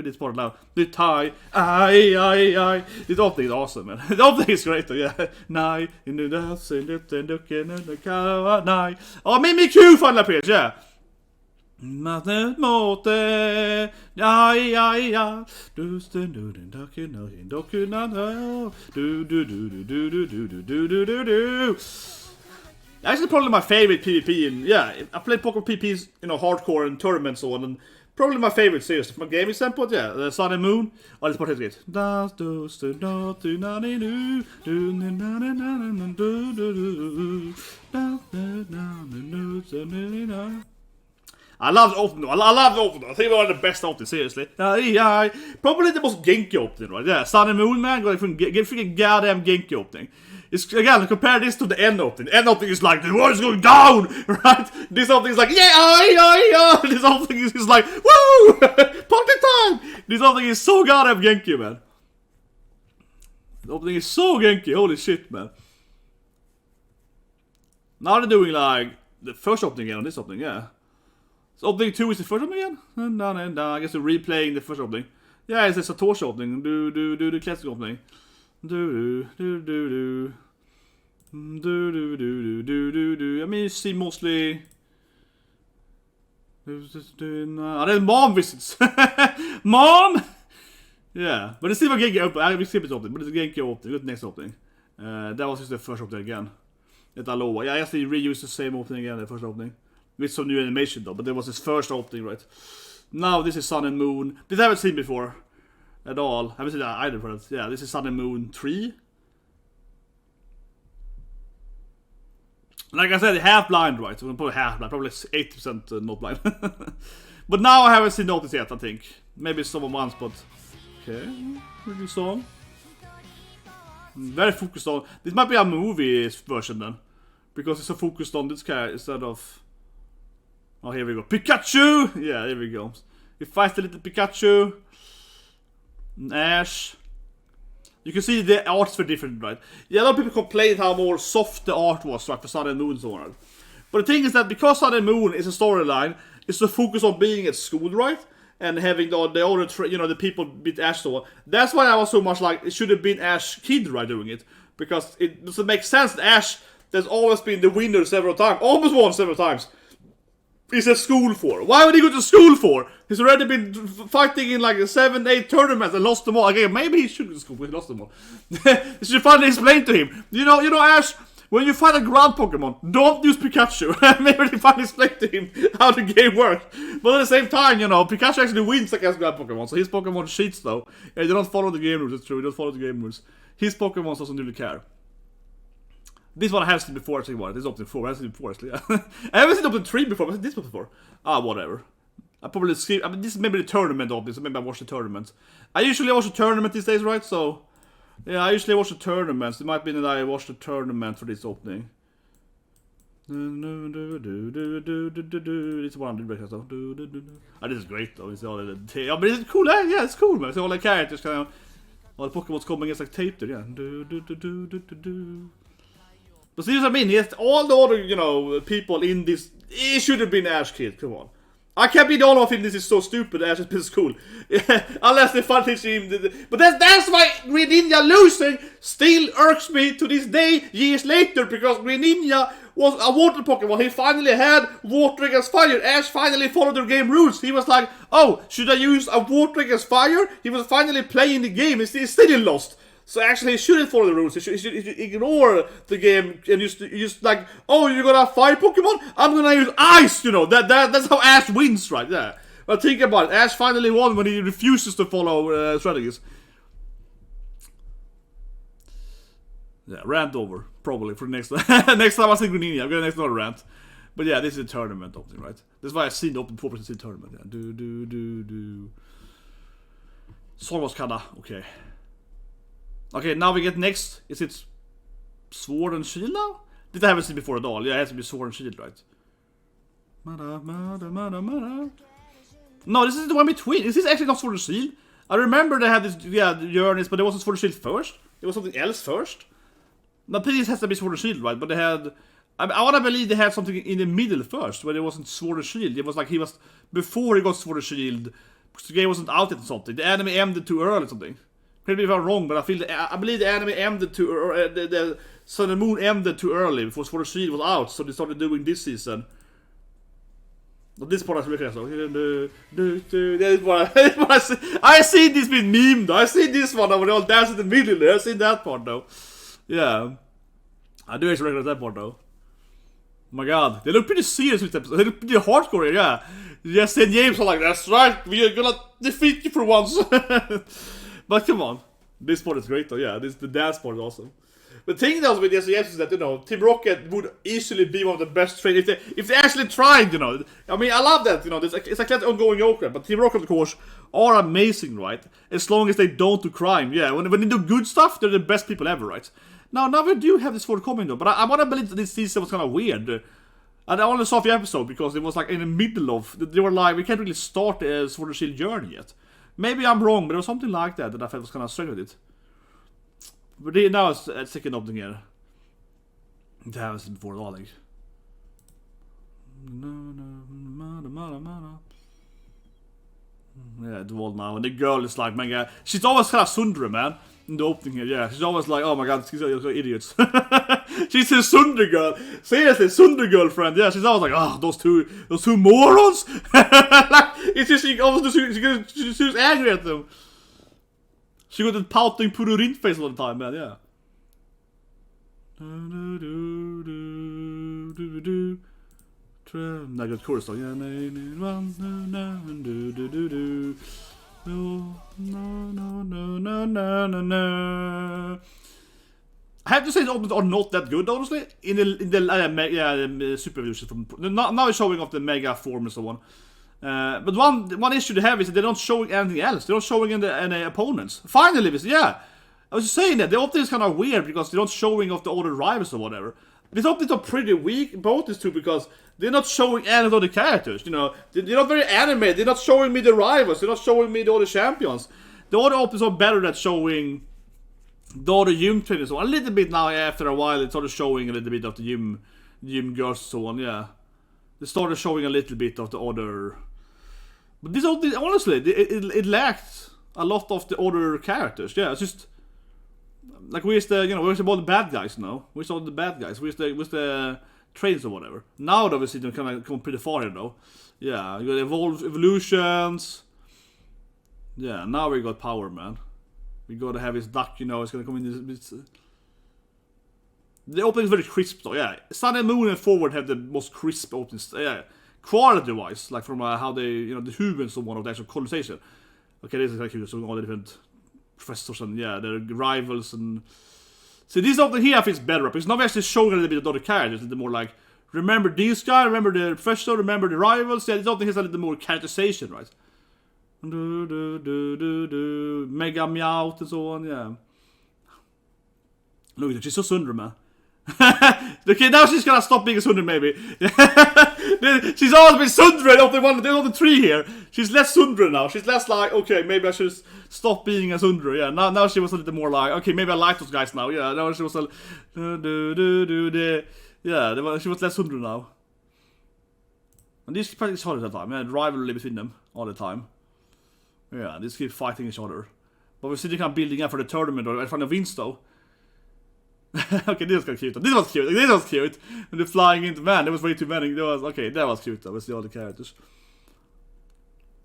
This part now. The tie. I. This opening is awesome, man. The opening is great though, yeah. Night in the dance and looking at the car. Night. Oh, Mimikyu final page, yeah. Matte måte, ja. Du Actually, probably my favorite PvP, and yeah, I played Pokémon PvPs, you know, hardcore and tournaments and so on, and probably my favorite series from a gaming standpoint, yeah, the Sun and Moon. Oh, this part is great. I love the opening. I love the opening. I think it's one of the best openings, seriously. Probably the most Genki opening, right? Yeah, Sun and Moon, man. Get freaking goddamn Genki opening. It's, again, compare this to the end opening. The end opening is like, the world is going down, right? This opening is like, yeah. This opening is like, woo! Party time! This opening is so goddamn Genki, man. The opening is so Genki. Holy shit, man. Now they're doing like the first opening again on this opening, yeah. So opening 2 is the first opening again? I guess they're replaying the first opening. Yeah, it's a Satoshi opening. The classic opening. I mean, you see mostly... there's mom visits. Mom! Yeah, but it's still a Genki opening. I will skip it opening, but it's a Genki opening. It's the next opening. That was just the first opening again. At Aloha. Yeah, I guess they reused the same opening again, the first opening. With some new animation though, but there was his first opening, right? Now this is Sun and Moon. This I haven't seen before. At all. I haven't seen that either, but yeah, this is Sun and Moon 3. Like I said, half blind, right? So probably half blind, probably 80% not blind. But now I haven't seen notice yet, I think. Maybe someone once, but... Okay, review song. Very focused on... This might be a movie version then. Because it's so focused on this guy instead of... Oh, here we go. Pikachu! Yeah, here we go. He fights the little Pikachu. Ash. You can see the arts were different, right? Yeah, a lot of people complained how more soft the art was, right, for Sun and Moon and so on. But the thing is that because Sun and Moon is a storyline, it's to focus on being at school, right? And having the other, you know, the people beat Ash so on. That's why I was so much like, it should have been Ash Kid, right, doing it. because it doesn't make sense that Ash, that's always been the winner several times, almost won several times, is at school for. Why would he go to school for? He's already been fighting in like 7-8 tournaments and lost them all. Again, maybe he should go to school, but he lost them all. You should finally explain to him. You know, Ash, when you fight a ground Pokemon, don't use Pikachu. Maybe they finally explain to him how the game works. But at the same time, Pikachu actually wins against ground Pokemon, so his Pokemon cheats though. Yeah, they don't follow the game rules, it's true, they don't follow the game rules. His Pokemon doesn't really care. This one I have seen before, actually. This is Open 4, I have seen it before, actually. I haven't seen Open 3 before, but I've seen this one before. Whatever. I probably skip. I mean, this is maybe the tournament of this, so maybe I watch the tournament. I usually watch the tournament these days, right? So, yeah, I usually watch the tournaments. It might be that I watch the tournament for this opening. This is one I'm doing, so. This is great, though. It's all I mean, it's cool, eh? Yeah, it's cool, man. It's all the characters, kind of. All the Pokemon's coming against like tape there, yeah. But see what I mean? He has all the other, people in this. It should have been Ash Kid, come on. I can't be the only one of him, this is so stupid, Ash is cool. Unless they finally teach him. But that's why Greninja losing still irks me to this day, years later, because Greninja was a water Pokemon. He finally had water against fire. Ash finally followed the game rules. He was like, oh, should I use a water against fire? He was finally playing the game. He still lost. So actually, he shouldn't follow the rules. He should ignore the game and just like, oh, you're gonna have fire Pokemon? I'm gonna use ice. That's how Ash wins, right? Yeah. But think about it. Ash finally won when he refuses to follow strategies. Yeah, rant over probably for the next next time I see Greninja. I'm gonna next another rant. But yeah, this is a tournament opening, right? That's why I've seen the open 4% tournament. Yeah. Song was kinda okay. Okay, now we get next. Is it Sword and Shield now? This I haven't seen before at all. Yeah, it has to be Sword and Shield, right? No, this is the one between. Is this actually not Sword and Shield? I remember they had this, journeys, but it wasn't Sword and Shield first. It was something else first. Now, please has to be Sword and Shield, right? But they had. I want to believe they had something in the middle first, where it wasn't Sword and Shield. It was like before he got Sword and Shield, because the game wasn't out yet or something. The anime ended too early or something. Maybe if I'm wrong, but I believe the anime ended too early. The Sun and Moon ended too early before Sword and Shield was out, so they started doing this season. But this part I really so. I see this being memed though. I see this one when they all dance in the middle there. I see that part though. Yeah, I do actually recognize that part though. Oh my god, they look pretty serious with this episode. They look pretty hardcore here, yeah. Yes, and James are like, that's right, we are gonna defeat you for once. But come on, this part is great though, yeah, the dance part is awesome. The thing that was with this is that, Team Rocket would easily be one of the best trainers if they actually tried, I mean, I love that, it's like that ongoing yoke, but Team Rocket, of course, are amazing, right? As long as they don't do crime, yeah. When they do good stuff, they're the best people ever, right? Now we do have this sword coming though, but I want to believe that this season was kind of weird. And I only saw the episode because it was like in the middle of, they were like, we can't really start the Sword and Shield journey yet. Maybe I'm wrong, but there was something like that I felt was kind of strange with it. But now it's a second opening here. It happens before all, I think. Yeah, the wall now, and the girl is like, my god, she's always kind of Sundra, man. In the opening here, yeah, she's always like, oh my god, these are idiots. She's a Sundra girl. Seriously, Sundra girlfriend. Yeah, she's always like, oh, those two morons. Like, it's just she's angry at them. She got that pouting Pururin face all the time, man. Yeah. I got chorus song. I have to say the openings are not that good, honestly. In the super evolution from now it's showing off the mega form and so on. But one issue they have is that they're not showing anything else. They're not showing any opponents. Finally, I was just saying that the opening is kind of weird because they're not showing off the other rivals or whatever. These openings are pretty weak, both these two, because they're not showing any of the characters. They're not very animated. They're not showing me the rivals. They're not showing me the other champions. The other openings are better at showing the other gym trainers. So a little bit now, after a while, it's sort of showing a little bit of the gym girls and so on. Yeah, they started showing a little bit of the other. But this honestly, it lacked a lot of the other characters. Yeah, it's just Like, where's the, you know, where's all the bad guys now? Where's all the bad guys? Where's the trains or whatever? Now, obviously, they're kind of come pretty far here, though. Yeah, you got evolutions. Yeah, now we got power, man. We gotta have his duck, you know, it's gonna come in this. The opening is very crisp, though, yeah. Sun and Moon and Forward have the most crisp openings, yeah. Quality-wise, like from how they, you know, the humans of one of the actual colonization. Okay, this is kind of cute, so all the different professors and, yeah, their rivals and... See, this opening here I think is better, because now we actually showing a little bit of the other characters, a little more like, remember these guys, remember the professor, remember the rivals, yeah, this opening has a little more characterization, right? Mega Meowth and so on, yeah. Look at her, she's so Sundra, man. Okay, now she's gonna stop being a Sundra, maybe. She's always been Sundra of the three here. She's less Sundra now. She's less like, okay, maybe I should stop being a Sundra. Yeah, now she was a little more like, okay, maybe I like those guys now. Yeah, now she was a yeah, she was less Sundra now. And these fighting each other all the time. Yeah, rivalry between them all the time. Yeah, these keep fighting each other. But we're sitting kind of building up for the tournament or trying to win, though. Okay, this was kind of cute. This was cute. This was cute. And the flying into, man, there was way too many. Okay, that was cute though. Let's see all the characters.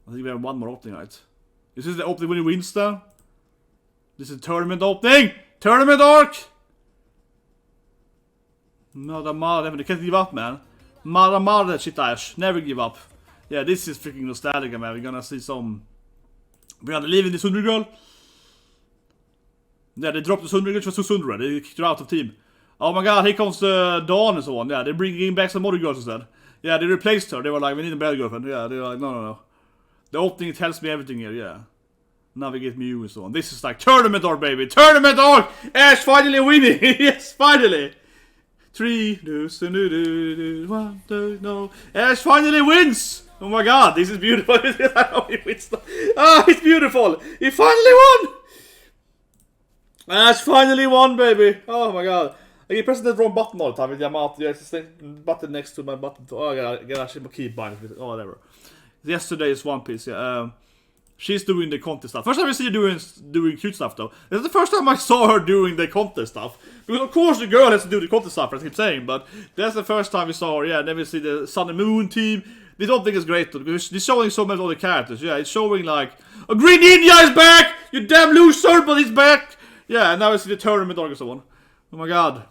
I think we have one more opening, right? Is this the opening when he wins though? This is tournament opening! Tournament arc! Mother, they can't give up, man. Mother, shit ash. Never give up. Yeah, this is freaking nostalgic, man. We're gonna see some... We're gonna live in this 100 girl. Yeah, they dropped the Sundra, which was so Sundra. They kicked her out of team. Oh my god, here comes the Dawn and so on. Yeah, they're bringing back some other girls instead. Yeah, they replaced her. They were like, we need a better girlfriend. Yeah, they were like, no. The opening tells me everything here, yeah. Navigate Mew and so on. This is like tournament arc, baby. Tournament arc! Ash finally winning! Yes, finally! 3, 2, 1, 2, no. Ash finally wins! Oh my god, this is beautiful. He wins. Ah, it's beautiful! He finally won! Ash finally won, baby! Oh my god. I keep pressing the wrong button all the time with Yamato. There's the button next to my button. Oh, I gotta actually keep buying it. Oh, whatever. Yesterday is One Piece, yeah. She's doing the contest stuff. First time I see her doing cute stuff, though. This is the first time I saw her doing the contest stuff. Because, of course, the girl has to do the contest stuff, as I keep saying. But that's the first time we saw her, yeah. Then we see the Sun and Moon team. This whole thing is great, though, because it's showing so many other characters. Yeah, it's showing, like, a Green Ninja is back! You damn loser, but he's back! Yeah, and now we see the tournament arc and so on. Oh my god.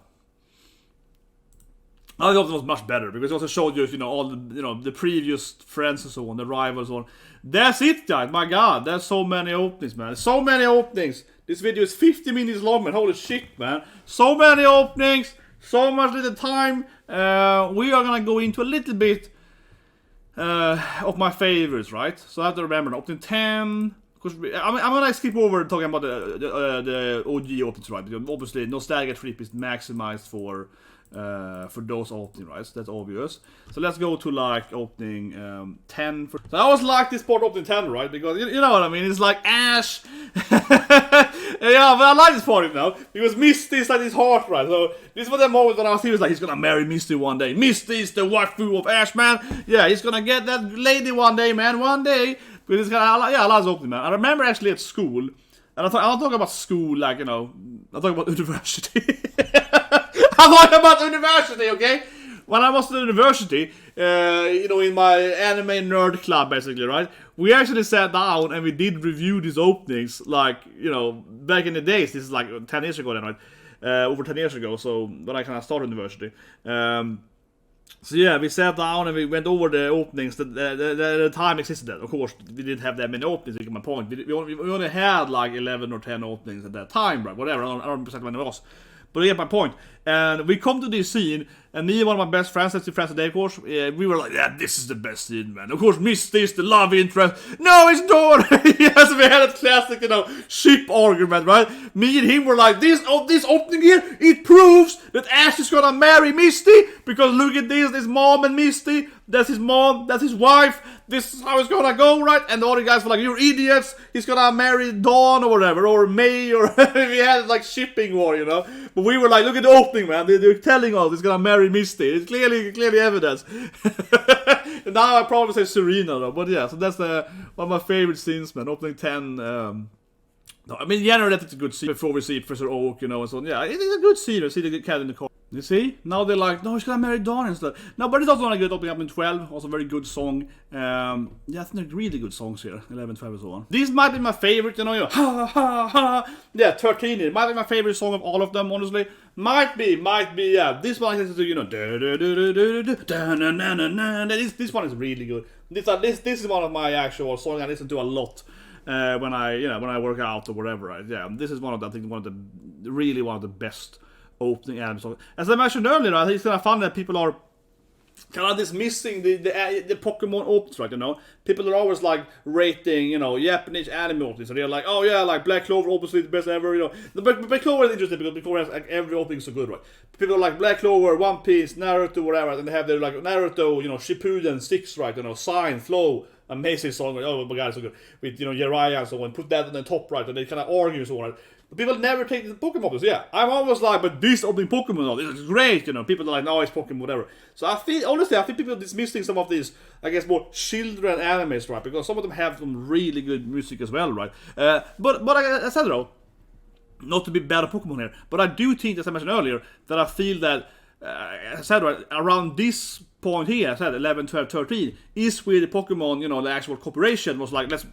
I thought it was much better, because it also showed you know, all the, you know, the previous friends and so on, the rivals and so on. That's it, guys. My god, there's so many openings, man. So many openings. This video is 50 minutes long, man. Holy shit, man. So many openings, so much little time. We are gonna go into a little bit of my favorites, right? So I have to remember, opening 10... I'm gonna skip over talking about the OG openings, right? Because obviously, Nostalgia Trip is maximized for those opening, right? So that's obvious. So let's go to like opening 10. So I always like this part opening 10, right? Because you know what I mean? It's like Ash. Yeah, but I like this part now because Misty is like his heart, right? So this was the moment when I was here, like he's gonna marry Misty one day. Misty is the waifu of Ash, man. Yeah, he's gonna get that lady one day, man. One day. But it's kind of, yeah, I like this opening, man. I remember actually at school, and I'm talking about school, like, you know, I'm talking about university. I'm talking about university, okay? When I was at university, you know, in my anime nerd club, basically, right? We actually sat down and we did review these openings, like, you know, back in the days. This is like 10 years ago then, right? Over 10 years ago, so when I kind of started university. So yeah, we sat down and we went over the openings. The time existed. Of course, we didn't have that many openings. To get my point, we only had like 11 or 10 openings at that time, right? Whatever. I don't remember exactly when it was. But you get my point. And we come to this scene, and me and one of my best friends, that's the friends today, of course, we were like, yeah, this is the best scene, man. Of course, Misty is the love interest. No, it's not. Yes, we had a classic, you know, ship argument, right? Me and him were like, this opening here, it proves that Ash is gonna marry Misty, because look at this mom and Misty, that's his mom, that's his wife, this is how it's gonna go, right? And the other guys were like, you're idiots, he's gonna marry Dawn or whatever, or May, or we had like shipping war, you know? But we were like, look at the opening, man, they're telling us he's gonna marry Misty, it's clearly evidence. Now I probably say Serena though, but yeah, so that's one of my favorite scenes, man, opening 10, No, I mean, generally, it's a good scene before we see Professor Oak, you know, and so on. Yeah, it's a good scene. You see the cat in the car. You see? Now they're like, no, he's gonna marry Dawn and stuff. No, but it's also not a good opening up in 12. Also, very good song. Yeah, I think they're really good songs here. 11, 12, and so on. This might be my favorite, you know, ha ha ha. Yeah, 13. It might be my favorite song of all of them, honestly. Might be, yeah. This one is, you know, this one is really good. This is one of my actual songs I listen to a lot. When I work out or whatever, right? Yeah, this is one of the best opening anime songs. As I mentioned earlier, I think it's kind of fun that people are kind of dismissing the Pokemon opens, right? You know, people are always like rating, you know, Japanese anime opens, and they're like, oh yeah, like Black Clover obviously the best ever, you know. The Black Clover is interesting because Clover like every opening is so good, right? People are like Black Clover, One Piece, Naruto, whatever, and they have their like Naruto, you know, Shippuden 6, right? You know, Sign, Flow. Amazing song, oh my god, it's so good. With, you know, Jiraiya and so on, put that on the top right, and they kind of argue and so on. But people never take the Pokemon because, yeah, I'm always like, but this opening Pokemon, oh, this is great, you know. People are like, no, it's Pokemon, whatever. So I think people are dismissing some of these, I guess, more children animes, right? Because some of them have some really good music as well, right? But like I said though, not to be bad at Pokemon here, but I do think, as I mentioned earlier, that I feel that, as I said, right, around this point here, I said 11, 12, 13, is where the Pokemon, you know, the actual corporation was like, let's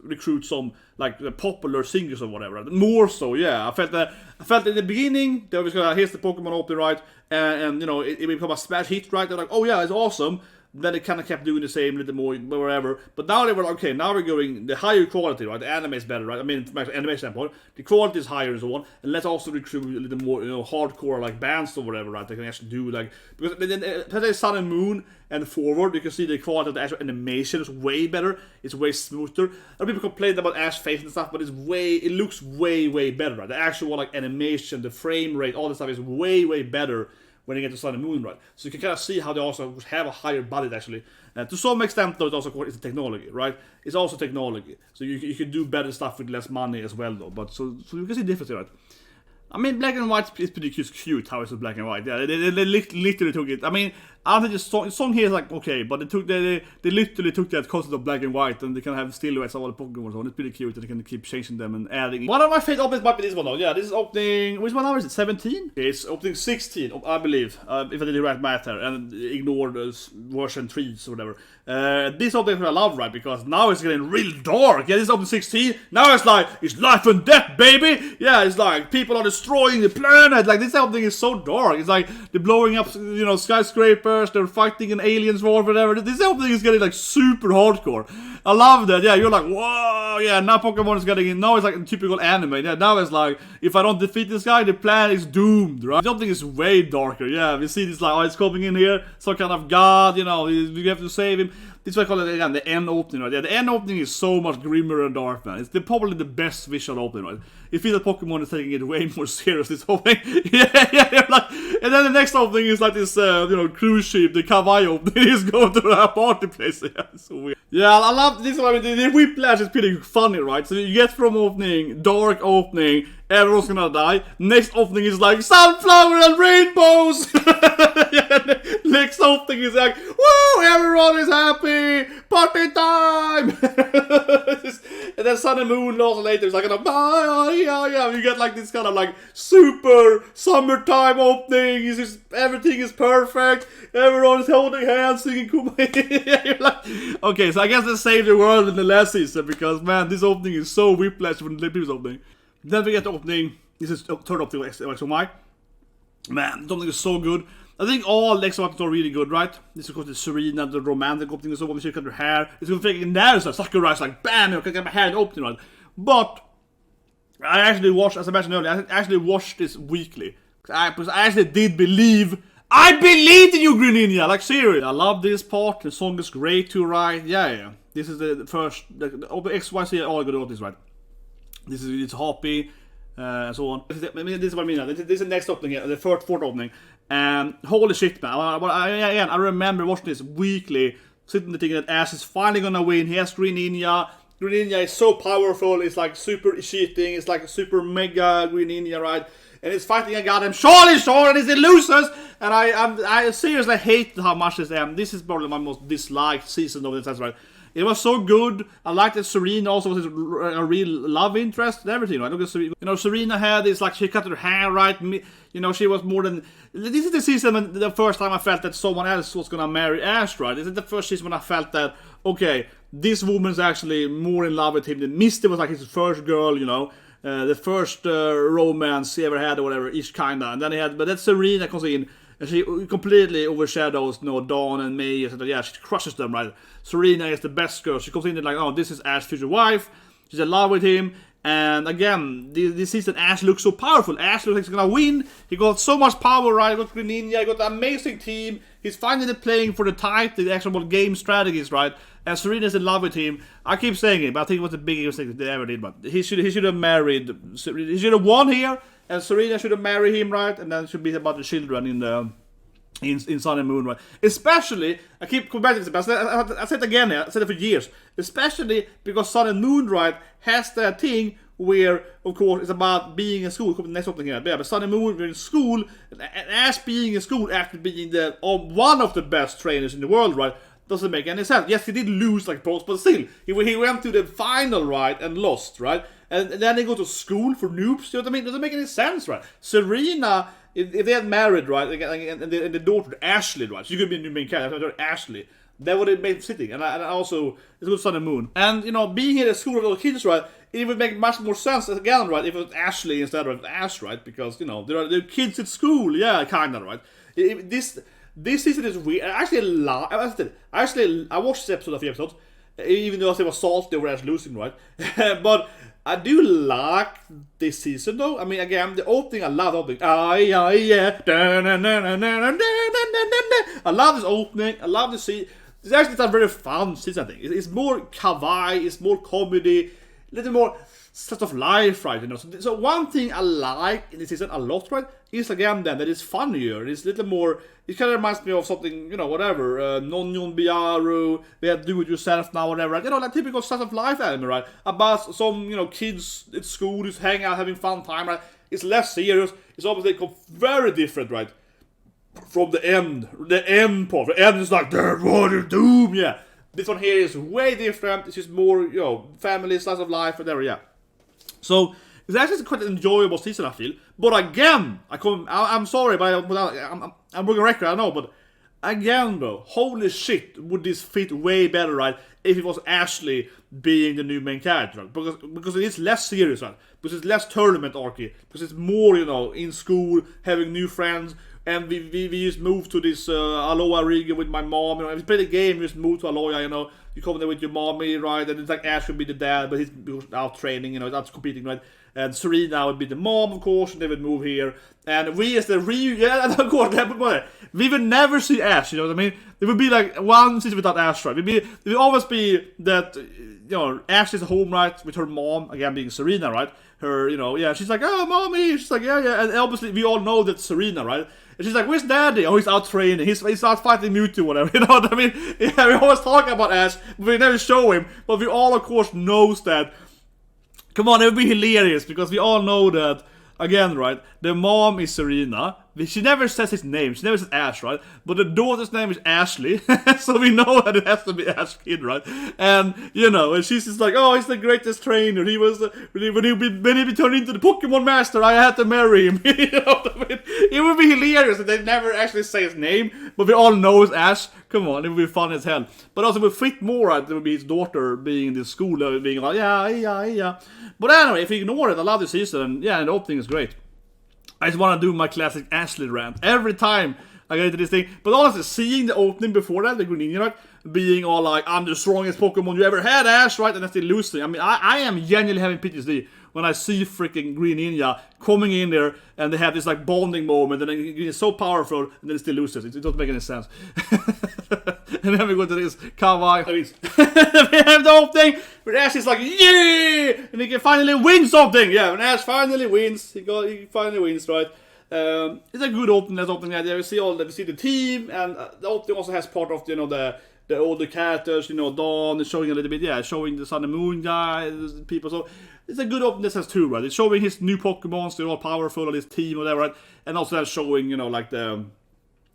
recruit some like popular singers or whatever. Right? More so, yeah. I felt in the beginning they was gonna, here's the Pokemon opening, right, and you know it become a smash hit, right? They're like, oh yeah, it's awesome. Then they kind of kept doing the same, a little more, wherever. But now they were like, okay, now we're going the higher quality, right? The anime is better, right? I mean, from an anime standpoint, the quality is higher and so on. And let's also recruit a little more, you know, hardcore like bands or whatever, right? They can actually do like, because then Sun and Moon and Forward, you can see the quality of the actual animation is way better. It's way smoother. And people complain about Ash face and stuff, but it looks way better, right? The actual like animation, the frame rate, all this stuff is way better when you get to Sun and Moon, right? So you can kind of see how they also have a higher budget, actually. To some extent, though, it's also it's technology, right? It's also technology. So you can do better stuff with less money as well, though. But so you can see the difference, right? I mean, black and white is pretty cute how it's black and white. Yeah, they literally took it. I mean, I think the song here is like okay, but they literally took that concept of black and white and they can have silhouettes of all the Pokemon so on. It's pretty cute and they can keep changing them and adding. One of my favorite openings might be this one though. Yeah, this is opening. Which one number is it? 17? It's opening 16, I believe, if I did the right math there and ignore the version 3s or whatever. This opening I love, right? Because now it's getting real dark. Yeah, this is opening 16. Now it's like it's life and death, baby. Yeah, it's like people are destroying the planet. Like this opening is so dark. It's like they're blowing up, you know, skyscrapers. They're fighting an aliens war, whatever. This opening is getting like super hardcore. I love that. Yeah, you're like, whoa. Yeah, now Pokemon is getting in. Now it's like a typical anime. Yeah, now it's like, if I don't defeat this guy, the planet is doomed, right? This opening is way darker. Yeah, we see this like, oh, it's coming in here. Some kind of god, you know, we have to save him. This is what I call it again, the end opening, right? Yeah, the end opening is so much grimmer and dark, man. It's probably the best visual opening, right? You feel that Pokemon is taking it way more serious this opening. yeah, like, and then the next opening is like this, you know, cruise ship, the Kawaii opening is going to a party place. Yeah, it's so weird. Yeah, I love this one. I mean, the whiplash is pretty funny, right? So you get from opening, dark opening, everyone's gonna die. Next opening is like sunflower and rainbows. Yeah, next opening is like, woo, everyone is happy, party time. And then Sun and Moon also later is like, yeah, you get like this kind of like super summertime opening. It's just, everything is perfect. Everyone is holding hands, singing Kumbaya. You're like, okay, so I guess they saved the world in the last season because man, this opening is so whiplash from the previous opening. Then we get the opening. This is third opening of XY. Man, the opening is so good. I think all XY openings are really good, right? This is of course the Serena, the romantic opening, and so on. She cut her hair. It's gonna take there, so Sakura's like bam, I can get my hair in the opening, right? But I actually watched, as I mentioned earlier, I actually watched this weekly because I actually did believe. I believed in you, Green Ninja. Like seriously, I love this part. The song is great too, right? Yeah. This is the first. The XYZ all good openings, right? This is it's happy, and so on. This is what I mean. This is the next opening here, the fourth opening. Holy shit, man! I remember watching this weekly, sitting there thinking that Ash is finally gonna win. He has Green Ninja. Green Ninja is so powerful. It's like super cheating. It's like a super mega Green Ninja, right? And it's fighting a goddamn Charlie Shore, and it loses. And I seriously hate how much this. This is probably my most disliked season of this. That's right. It was so good. I liked that Serena also was a real love interest and everything, right? Because, you know, Serena had this, like, she cut her hair right. You know, she was more than... This is the season when the first time I felt that someone else was gonna marry Ash, right? This is the first season when I felt that, okay, this woman's actually more in love with him than Misty was, like, his first girl, you know. The first romance he ever had or whatever, ish kinda. And then he had... But then Serena comes in, and she completely overshadows, you know, Dawn and May. And yeah, she crushes them, right? Serena is the best girl. She comes in and like, oh, this is Ash's future wife. She's in love with him. And again, this season, Ash looks so powerful. Ash looks like he's gonna win. He got so much power, right? He got Green Ninja, he got an amazing team. He's finally playing for the type, the actual game strategies, right? And Serena's in love with him. I keep saying it, but I think it was the biggest mistake they ever did. But he should have married. He should have won here, and Serena should have married him, right? And then it should be about the children in Sun and Moon, right? Especially, I keep coming back to this, but I said it again, I said it for years. Especially because Sun and Moon, right, has that thing where, of course, it's about being in school. Next opening here, but Sun and Moon were in school, and Ash being in school after being one of the best trainers in the world, right? Doesn't make any sense. Yes, he did lose like both, but still, he went to the final, right, and lost, right? And then they go to school for noobs. You know what I mean? It doesn't make any sense, right? Serena, if they had married, right, and the daughter Ashley, right, she could be the main character, Ashley. That would have made sitting, and also it's a good Sun and Moon. And you know, being here at school with all the kids, right, it would make much more sense again, right, if it was Ashley instead of Ash, right? Because you know there are kids at school, yeah, kinda, right. This season is weird. I watched this episode, a few episodes, even though I was salty over Ash losing, right? But I do like this season, though. I mean, again, the opening, I love the opening. Yeah. I love this opening. I love the season. It's actually a very fun season, I think. It's more kawaii, it's more comedy, a little more sort of life, right? You know. So one thing I like in this season a lot, right, is again then that it's funnier. It's a little more. It kind of reminds me of something, you know, whatever. Nonyon Biaru, they have do it yourself now, whatever. Right? You know, like typical sort of life anime, right? About some, you know, kids at school just hang out, having fun time, right? It's less serious. It's obviously very different, right? From the end part. The end is like the water doom, yeah. This one here is way different. It's just more, you know, family, slice of life, whatever, yeah. So it's actually quite an enjoyable season, I feel. But again, I'm sorry, but I'm broken record, I know, but again, though, holy shit, would this fit way better, right? If it was Ashley being the new main character, right? Because it is less serious, right? Because it's less tournament archy. Because it's more, you know, in school, having new friends. And we just moved to this Aloha region with my mom. You know, if you play the game, you just move to Aloha, you know. You come there with your mommy, right? And it's like Ash would be the dad, but he's out training, you know, out competing, right? And Serena would be the mom, of course, and they would move here. And we as the of course, we would never see Ash, you know what I mean? There would be like one season without Ash, right? It would always be that, you know, Ash is home, right, with her mom, again being Serena, right? Her, you know, yeah, she's like, oh, mommy, she's like, yeah, and obviously we all know that Serena, right? And she's like, where's daddy? Oh, he's out training, he's out fighting Mewtwo, whatever, you know what I mean? Yeah, we always talk about Ash, but we never show him, but we all, of course, knows that. Come on, it would be hilarious, because we all know that, again, right, the mom is Serena. She never says his name, she never says Ash, right? But the daughter's name is Ashley, so we know that it has to be Ash Kid, right? And, you know, and she's just like, oh, he's the greatest trainer. He was, when he be turned into the Pokemon Master, I had to marry him. You know what I mean? It would be hilarious if they never actually say his name, but we all know it's Ash. Come on, it would be fun as hell. But also, it would fit more, right? It would be his daughter being in the school, being like, yeah. But anyway, if you ignore it, I love the season, and yeah, and the opening is great. I just want to do my classic Ashley rant every time I get into this thing. But honestly, seeing the opening before that, the Green Ninja, right? Being all like, I'm the strongest Pokemon you ever had, Ash, right? And then still losing. I mean, I am genuinely having PTSD when I see freaking Green Ninja coming in there and they have this like bonding moment and then he's so powerful and then it still loses. It doesn't make any sense. And then we go to this kawaii. We have the opening where Ash is like, yeah! And he can finally win something! Yeah, when Ash finally wins, he finally wins, right? It's a good opening. That's opening. Yeah, we see the team, and the opening also has part of, you know, the older characters, you know, Dawn is showing a little bit, yeah, showing the Sun and Moon guy, people. So it's a good opening that has too, right? It's showing his new Pokemons, they're all powerful, and his team, whatever, right? And also that's showing, you know, like the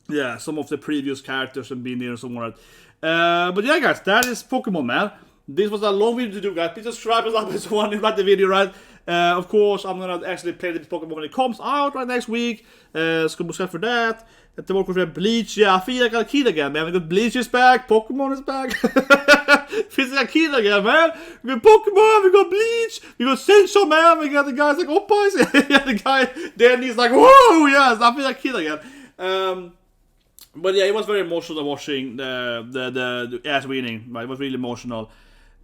yeah, some of the previous characters have been there somewhere. But yeah, guys, that is Pokemon, man. This was a long video to do, guys. Please subscribe and like this one if you like the video, right? Of course, I'm gonna actually play this Pokemon when it comes out right next week. Ska be for that. Att det var Bleach, yeah, I feel like a kid again, man. We got Bleach is back, Pokemon is back. Feels like a kid again, man. We got Pokemon, we got Bleach, we got Sensho, man. We got the guys like Opais. Yeah, the guy then he's like, whoa, yes, I feel like a kid again. But yeah, it was very emotional watching the ass winning. Right? It was really emotional,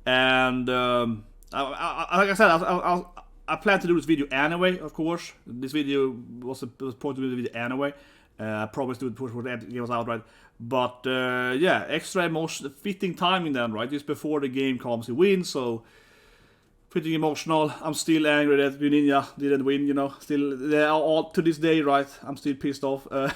and like I said, I plan to do this video anyway. Of course, this video was supposed to be the video anyway. I promised to do it before the game was out, right? But yeah, extra emotion, fitting timing then, right? Just before the game comes to win, so pretty emotional. I'm still angry that Ninja didn't win, you know. Still, all to this day, right? I'm still pissed off. But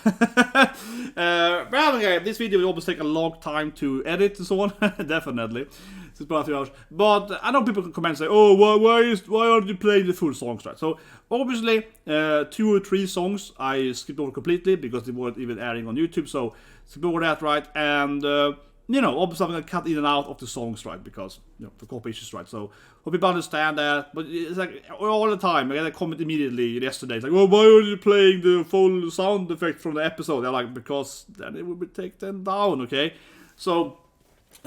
okay, this video will always take a long time to edit and so on. Definitely. It's about 3 hours. But I know people can comment and say, oh, why aren't you playing the full songs, right? So, obviously, 2 or 3 songs I skipped over completely because they weren't even airing on YouTube. So, skip over that, right? And, you know, obviously I'm going to cut in and out of the songs, right? Because, you know, for copy issues, right? So, hope people understand that. But it's like, all the time, I got a comment immediately yesterday. It's like, well, why are you playing the full sound effect from the episode? They're like, because then it will be taken down, okay? So,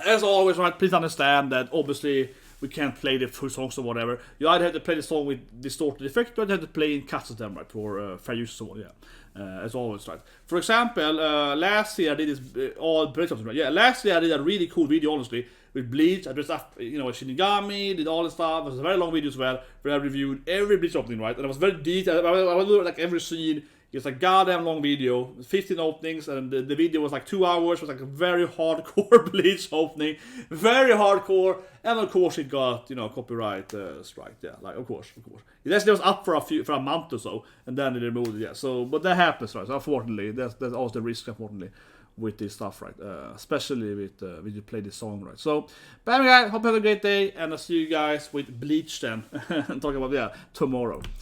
as always, right, please understand that obviously we can't play the full songs or whatever. You either have to play the song with distorted effect or you have to play in cuts of them, right, for fair use and so on, yeah. As always, right. For example, last year I did this all Bleach something, right? Yeah, last year I did a really cool video, honestly, with Bleach. I dressed up, you know, Shinigami, did all this stuff. It was a very long video as well, where I reviewed every Bleach opening, right? And it was very detailed. I would look like every scene. It's a goddamn long video, 15 openings, and the video was like 2 hours. It was like a very hardcore Bleach opening, very hardcore, and of course it got, you know, copyright strike. Yeah, like of course. It actually was up for a month or so, and then they removed it. Yeah, so but that happens, right? So unfortunately, that's always the risk, unfortunately, with this stuff, right? Especially with when you play this song, right? So, bye, guys. Hope you have a great day, and I'll see you guys with Bleach then, and talk about tomorrow.